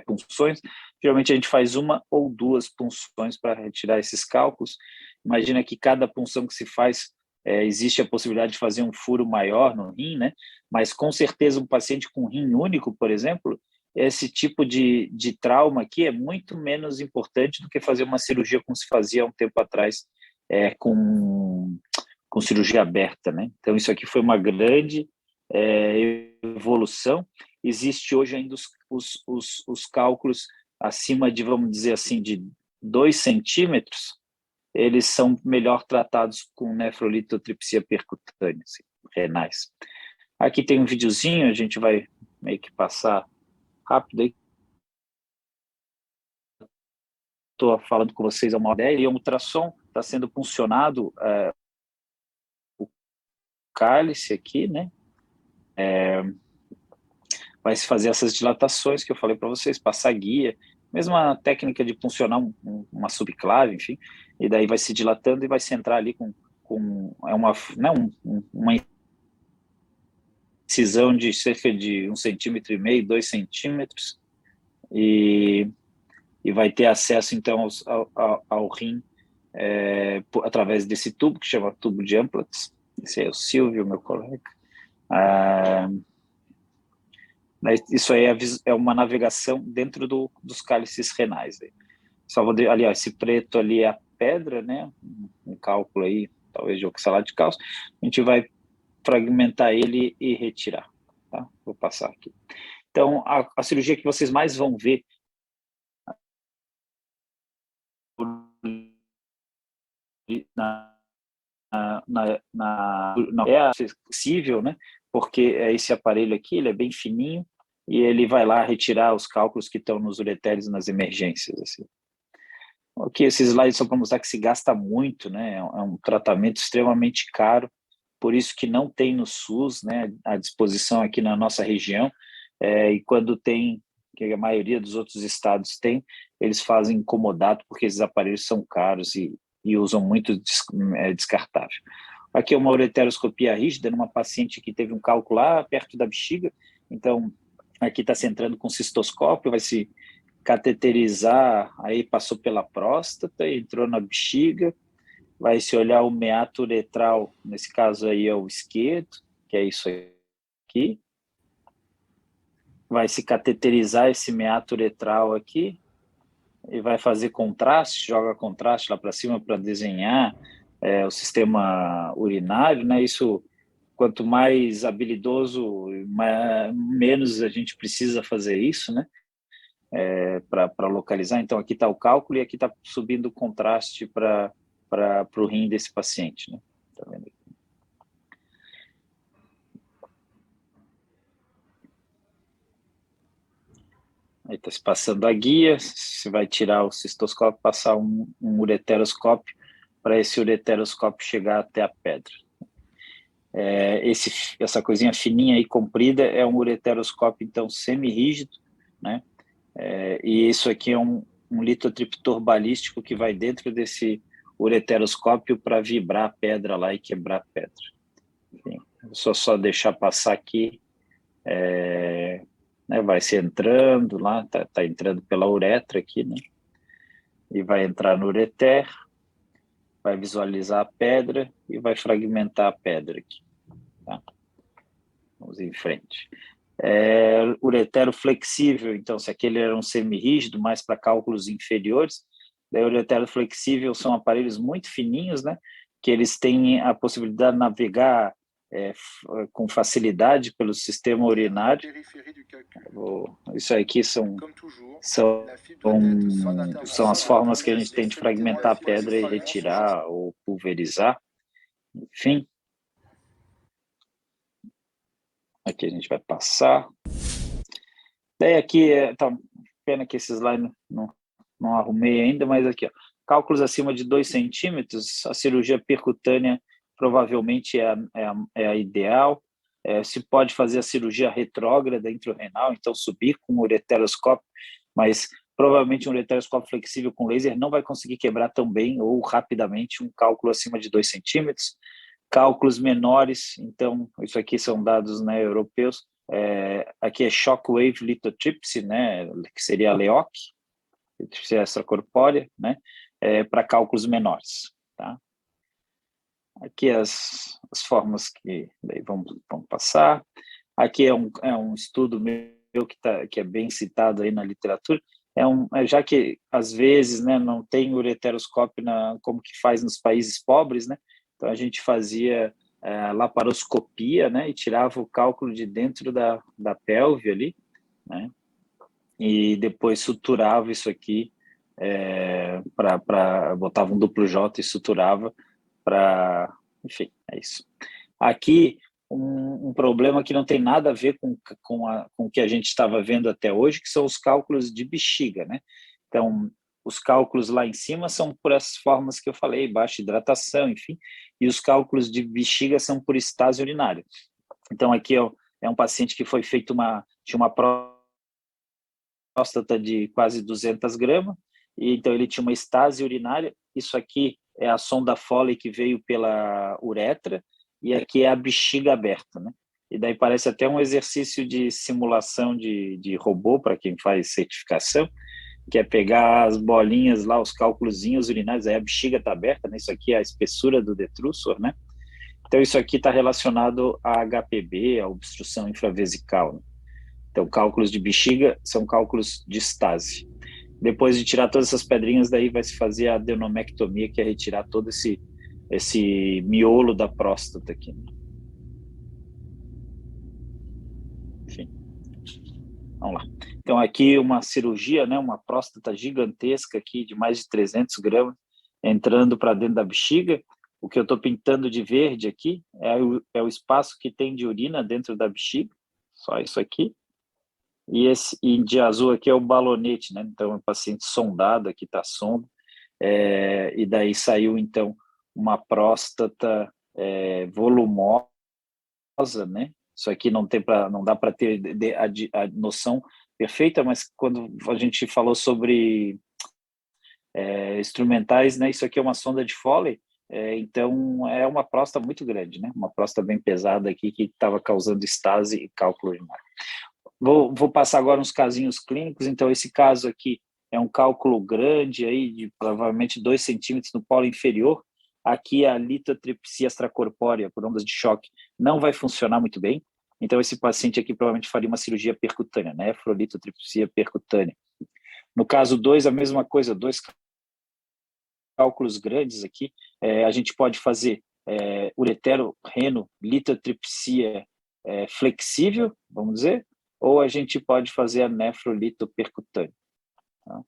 punções. Geralmente a gente faz 1 ou 2 punções para retirar esses cálculos. Imagina que cada punção que se faz, existe a possibilidade de fazer um furo maior no rim, né? Mas com certeza um paciente com rim único, por exemplo, esse tipo de trauma aqui é muito menos importante do que fazer uma cirurgia como se fazia há um tempo atrás com cirurgia aberta, né? Então isso aqui foi uma grande evolução. Existe hoje ainda os cálculos acima de, vamos dizer assim, de 2 centímetros, eles são melhor tratados com nefrolitotripsia percutânea, assim, renais. Aqui tem um videozinho, a gente vai meio que passar rápido aí. estou falando com vocês há uma ideia, e o ultrassom está sendo puncionado o cálice aqui, né? Vai se fazer essas dilatações que eu falei para vocês, passar guia, mesma técnica de puncionar uma subclave, enfim, e daí vai se dilatando e vai se entrar ali com uma incisão de cerca de 1,5 centímetro, 2 centímetros, e vai ter acesso, então, ao rim através desse tubo, que chama tubo de Amplatz. Esse é o Silvio, meu colega. Isso aí é uma navegação dentro dos cálices renais. Só vou ali, ó, esse preto ali é a pedra, né? Um cálculo aí, talvez de oxalato de cálcio. A gente vai fragmentar ele e retirar, tá? Vou passar aqui. Então, a cirurgia que vocês mais vão ver é acessível, né? Porque esse aparelho aqui, ele é bem fininho e ele vai lá retirar os cálculos que estão nos ureteres nas emergências, assim. Ok, esses slides só para mostrar que se gasta muito, né? É um tratamento extremamente caro, por isso que não tem no SUS, né, à disposição aqui na nossa região, e quando tem, que a maioria dos outros estados tem, eles fazem incomodado, porque esses aparelhos são caros e usam muito descartável. Aqui é uma ureteroscopia rígida numa paciente que teve um cálculo lá perto da bexiga, então aqui está se entrando com cistoscópio, vai se cateterizar, aí passou pela próstata, entrou na bexiga, vai se olhar o meato uretral, nesse caso aí é o esquerdo, que é isso aqui, vai se cateterizar esse meato uretral aqui, e vai fazer contraste, joga contraste lá para cima para desenhar o sistema urinário, né? Isso, quanto mais habilidoso, menos a gente precisa fazer isso, né? Para localizar. Então, aqui está o cálculo e aqui está subindo o contraste para o rim desse paciente, né? Tá vendo aqui? Aí está se passando a guia, você vai tirar o cistoscópio, passar um ureteroscópio, para esse ureteroscópio chegar até a pedra. Essa coisinha fininha e comprida é um ureteroscópio, então, semi-rígido, né? E isso aqui é um litotriptor balístico que vai dentro desse ureteroscópio para vibrar a pedra lá e quebrar a pedra. Enfim, só deixar passar aqui, né, vai se entrando lá, tá entrando pela uretra aqui, né? E vai entrar no ureter, vai visualizar a pedra e vai fragmentar a pedra aqui, tá? Vamos em frente. Uretero flexível, então, se aquele era um semirrígido, mais para cálculos inferiores, daí o uretero flexível são aparelhos muito fininhos, né, que eles têm a possibilidade de navegar com facilidade pelo sistema urinário. Isso aqui são as formas que a gente tem de fragmentar a pedra e retirar ou pulverizar, enfim. Aqui a gente vai passar. Daí aqui, pena que esse slide não arrumei ainda, mas aqui, ó, cálculos acima de 2 centímetros, a cirurgia percutânea provavelmente é a ideal. Se pode fazer a cirurgia retrógrada intrarenal, então subir com o ureteroscópio, mas provavelmente um ureteroscópio flexível com laser não vai conseguir quebrar tão bem ou rapidamente um cálculo acima de 2 centímetros. Cálculos menores, então, isso aqui são dados, né, europeus, aqui é Shockwave Lithotripsy, né, que seria a LEOC, lithotripsia extracorpórea, né, para cálculos menores, tá? Aqui as formas que daí vamos passar. Aqui é um estudo meu que é bem citado aí na literatura. Já que às vezes, né, não tem ureteroscópio como que faz nos países pobres, né? Então a gente fazia laparoscopia, né, e tirava o cálculo de dentro da pelve ali, né? E depois suturava isso aqui botava um duplo J e suturava enfim, é isso. Aqui, um problema que não tem nada a ver com o que a gente estava vendo até hoje, que são os cálculos de bexiga, né? Então, os cálculos lá em cima são por essas formas que eu falei, baixa hidratação, enfim, e os cálculos de bexiga são por estase urinária. Então, aqui é um paciente que foi feito tinha uma próstata de quase 200 gramas, e então ele tinha uma estase urinária. Isso aqui é a sonda Foley que veio pela uretra, e aqui é a bexiga aberta, né? E daí parece até um exercício de simulação de robô, para quem faz certificação, que é pegar as bolinhas lá, os cálculozinhos urinários, aí a bexiga está aberta, né? Isso aqui é a espessura do detrusor, né? Então, isso aqui está relacionado a HPB, a obstrução infravesical, né? Então, cálculos de bexiga são cálculos de estase. Depois de tirar todas essas pedrinhas, daí vai se fazer a adenomectomia, que é retirar todo esse miolo da próstata aqui, né? Enfim, vamos lá. Então, aqui uma cirurgia, né, uma próstata gigantesca aqui, de mais de 300 gramas, entrando para dentro da bexiga. O que eu estou pintando de verde aqui é o espaço que tem de urina dentro da bexiga, só isso aqui. E de azul aqui é o balonete, né? Então, é um paciente sondado, aqui está a sonda. E daí saiu, então, uma próstata volumosa, né? Isso aqui não dá para ter a noção perfeita, mas quando a gente falou sobre instrumentais, né? Isso aqui é uma sonda de Foley, então é uma próstata muito grande, né? Uma próstata bem pesada aqui que estava causando estase e cálculo urinário. Vou passar agora uns casinhos clínicos. Então, esse caso aqui é um cálculo grande, aí, de provavelmente 2 centímetros no polo inferior. Aqui a litotripsia extracorpórea por ondas de choque não vai funcionar muito bem. Então, esse paciente aqui provavelmente faria uma cirurgia percutânea, né? Nefrolitotripsia percutânea. No caso 2, a mesma coisa, 2 cálculos grandes aqui. A gente pode fazer uretero-reno litotripsia flexível, vamos dizer, ou a gente pode fazer a nefrolitopercutânea. Tá?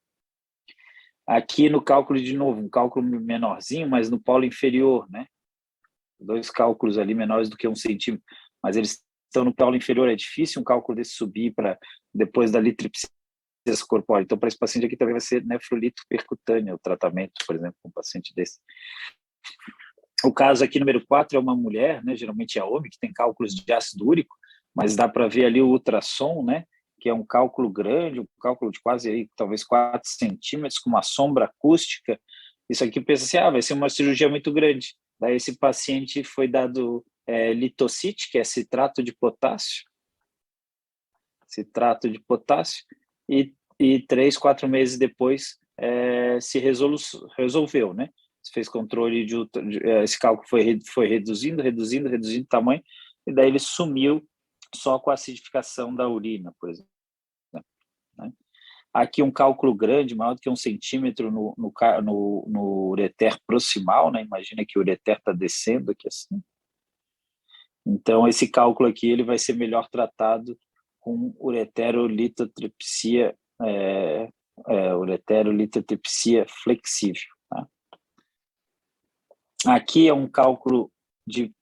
Aqui no cálculo, de novo, um cálculo menorzinho, mas no polo inferior, né? 2 cálculos ali menores do que 1 centímetro, mas eles estão no polo inferior. É difícil um cálculo desse subir para depois da litripsia corpórea. Então, para esse paciente aqui também vai ser nefrolitopercutânea o tratamento, por exemplo, com um paciente desse. O caso aqui número 4 é uma mulher, né? Geralmente é homem, que tem cálculos de ácido úrico, mas dá para ver ali o ultrassom, né? Que é um cálculo grande, um cálculo de quase aí, talvez 4 centímetros, com uma sombra acústica. Isso aqui pensa assim, vai ser uma cirurgia muito grande. Daí esse paciente foi dado litocite, que é citrato de potássio, e 3, 4 meses depois se resolveu, né? Se fez controle esse cálculo foi reduzindo o tamanho, e daí ele sumiu só com a acidificação da urina, por exemplo. Né? Aqui um cálculo grande, maior do que 1 centímetro no ureter proximal, né? Imagina que o ureter está descendo aqui assim. Então, esse cálculo aqui ele vai ser melhor tratado com ureterolitotripsia flexível. Tá? Aqui é um cálculo de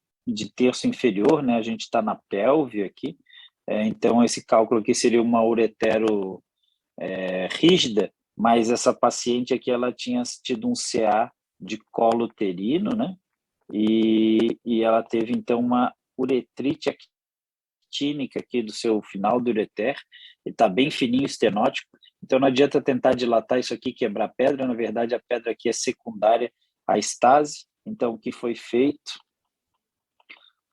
terço inferior, né? A gente está na pelve aqui. Então, esse cálculo aqui seria uma uretero rígida, mas essa paciente aqui ela tinha tido um CA de colo uterino, né? E ela teve, então, uma uretrite actínica aqui do seu final do ureter, e está bem fininho, estenótico. Então, não adianta tentar dilatar isso aqui, quebrar pedra. Na verdade, a pedra aqui é secundária à estase. Então, o que foi feito?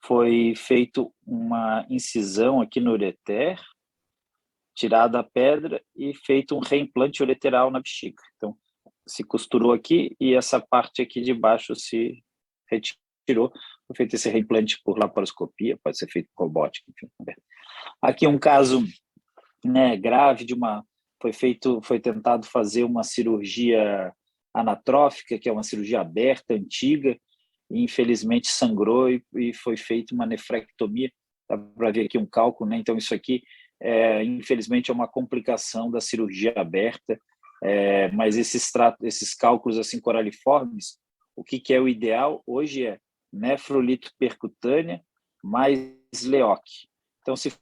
Foi feito uma incisão aqui no ureter, tirada a pedra e feito um reimplante ureteral na bexiga. Então, se costurou aqui e essa parte aqui de baixo se retirou. Foi feito esse reimplante por laparoscopia, pode ser feito com robótica. Enfim. Aqui um caso, né, grave foi tentado fazer uma cirurgia anatrófica, que é uma cirurgia aberta, antiga, e infelizmente sangrou e foi feita uma nefrectomia. Dá para ver aqui um cálculo, né? Então isso aqui infelizmente é uma complicação da cirurgia aberta, mas esses cálculos assim coraliformes, o que é o ideal hoje é nefrolitopercutânea mais LEOC. Então se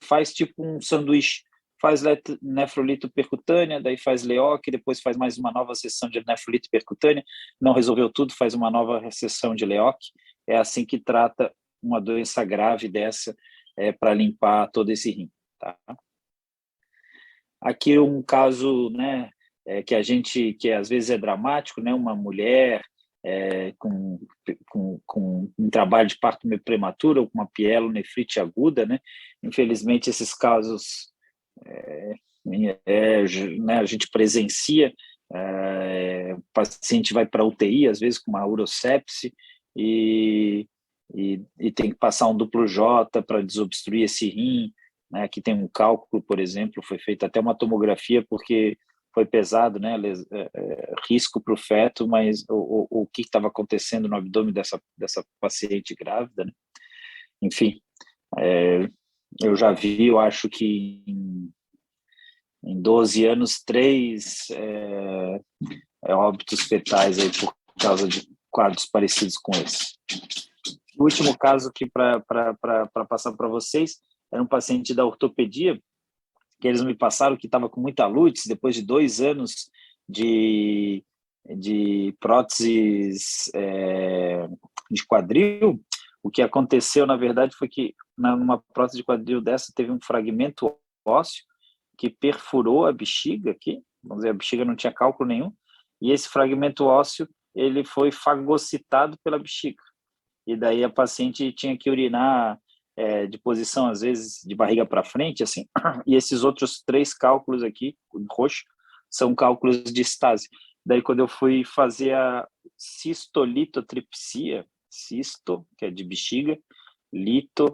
faz tipo um sanduíche, faz nefrolito percutânea, daí faz LEOC, depois faz mais uma nova sessão de nefrolito percutânea, não resolveu tudo, faz uma nova sessão de LEOC. É assim que trata uma doença grave dessa, para limpar todo esse rim. Tá? Aqui um caso, né, que às vezes é dramático, né, uma mulher com um trabalho de parto meio prematuro, ou com uma pielonefrite aguda, né? Infelizmente esses casos né, a gente presencia, o paciente vai para a UTI, às vezes com uma urosepse, e tem que passar um duplo J para desobstruir esse rim, né? Aqui tem um cálculo, por exemplo, foi feita até uma tomografia, porque foi pesado, né? Risco para o feto, mas o que estava acontecendo no abdômen dessa paciente grávida, né? Enfim, eu já vi, eu acho que em 12 anos, 3 óbitos fetais aí por causa de quadros parecidos com esse. O último caso aqui para passar para vocês era um paciente da ortopedia, que eles me passaram que estava com muita lútis, depois de 2 anos de próteses de quadril. O que aconteceu, na verdade, foi que numa prótese de quadril dessa teve um fragmento ósseo que perfurou a bexiga aqui, vamos dizer, a bexiga não tinha cálculo nenhum, e esse fragmento ósseo ele foi fagocitado pela bexiga. E daí a paciente tinha que urinar de posição, às vezes, de barriga para frente, assim, e esses outros 3 cálculos aqui, em roxo, são cálculos de estase. Daí, quando eu fui fazer a cistolitotripsia, cisto, que é de bexiga, litotripsia,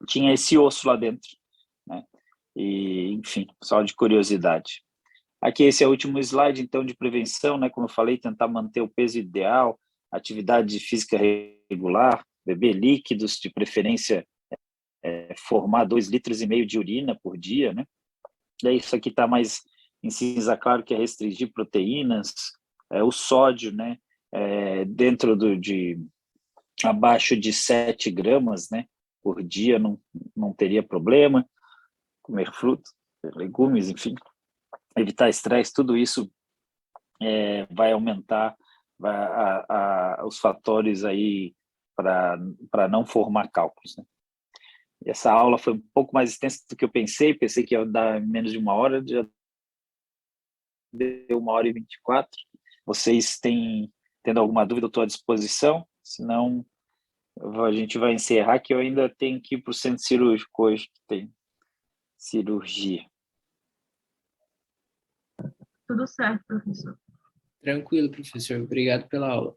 tinha esse osso lá dentro, né? E, enfim, só de curiosidade. Aqui esse é o último slide, então, de prevenção, né? Como eu falei, tentar manter o peso ideal, atividade física regular, beber líquidos, de preferência formar 2,5 litros de urina por dia, né? Daí isso aqui está mais em cinza claro, que é restringir proteínas, o sódio, né? Dentro abaixo de 7 gramas, né? Por dia não teria problema. Comer frutas, legumes, enfim. Evitar estresse, tudo isso vai aumentar os fatores aí para não formar cálculos, né? E essa aula foi um pouco mais extensa do que eu pensei que ia dar menos de 1 hora, já deu 1h24. Vocês tendo alguma dúvida, eu estou à disposição, senão a gente vai encerrar, que eu ainda tenho que ir para o centro cirúrgico hoje, que tem cirurgia. Tudo certo, professor. Tranquilo, professor. Obrigado pela aula.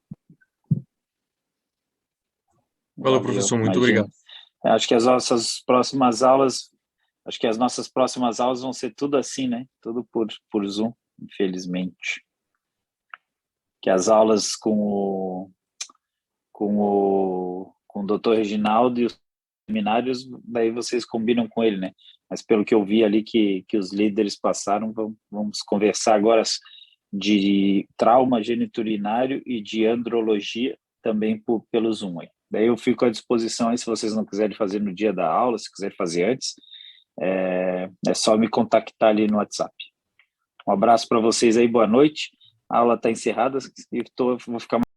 Valeu, professor. Muito imagina. obrigado. Acho que as nossas próximas aulas vão ser tudo assim, né? Tudo por Zoom, infelizmente. Que as aulas com o Dr. Reginaldo e os seminários, daí vocês combinam com ele, né? Mas pelo que eu vi ali que os líderes passaram, vamos conversar agora de trauma geniturinário e de andrologia também pelo Zoom aí. Daí eu fico à disposição aí, se vocês não quiserem fazer no dia da aula, se quiserem fazer antes, é só me contactar ali no WhatsApp. Um abraço para vocês aí, boa noite. A aula está encerrada e vou ficar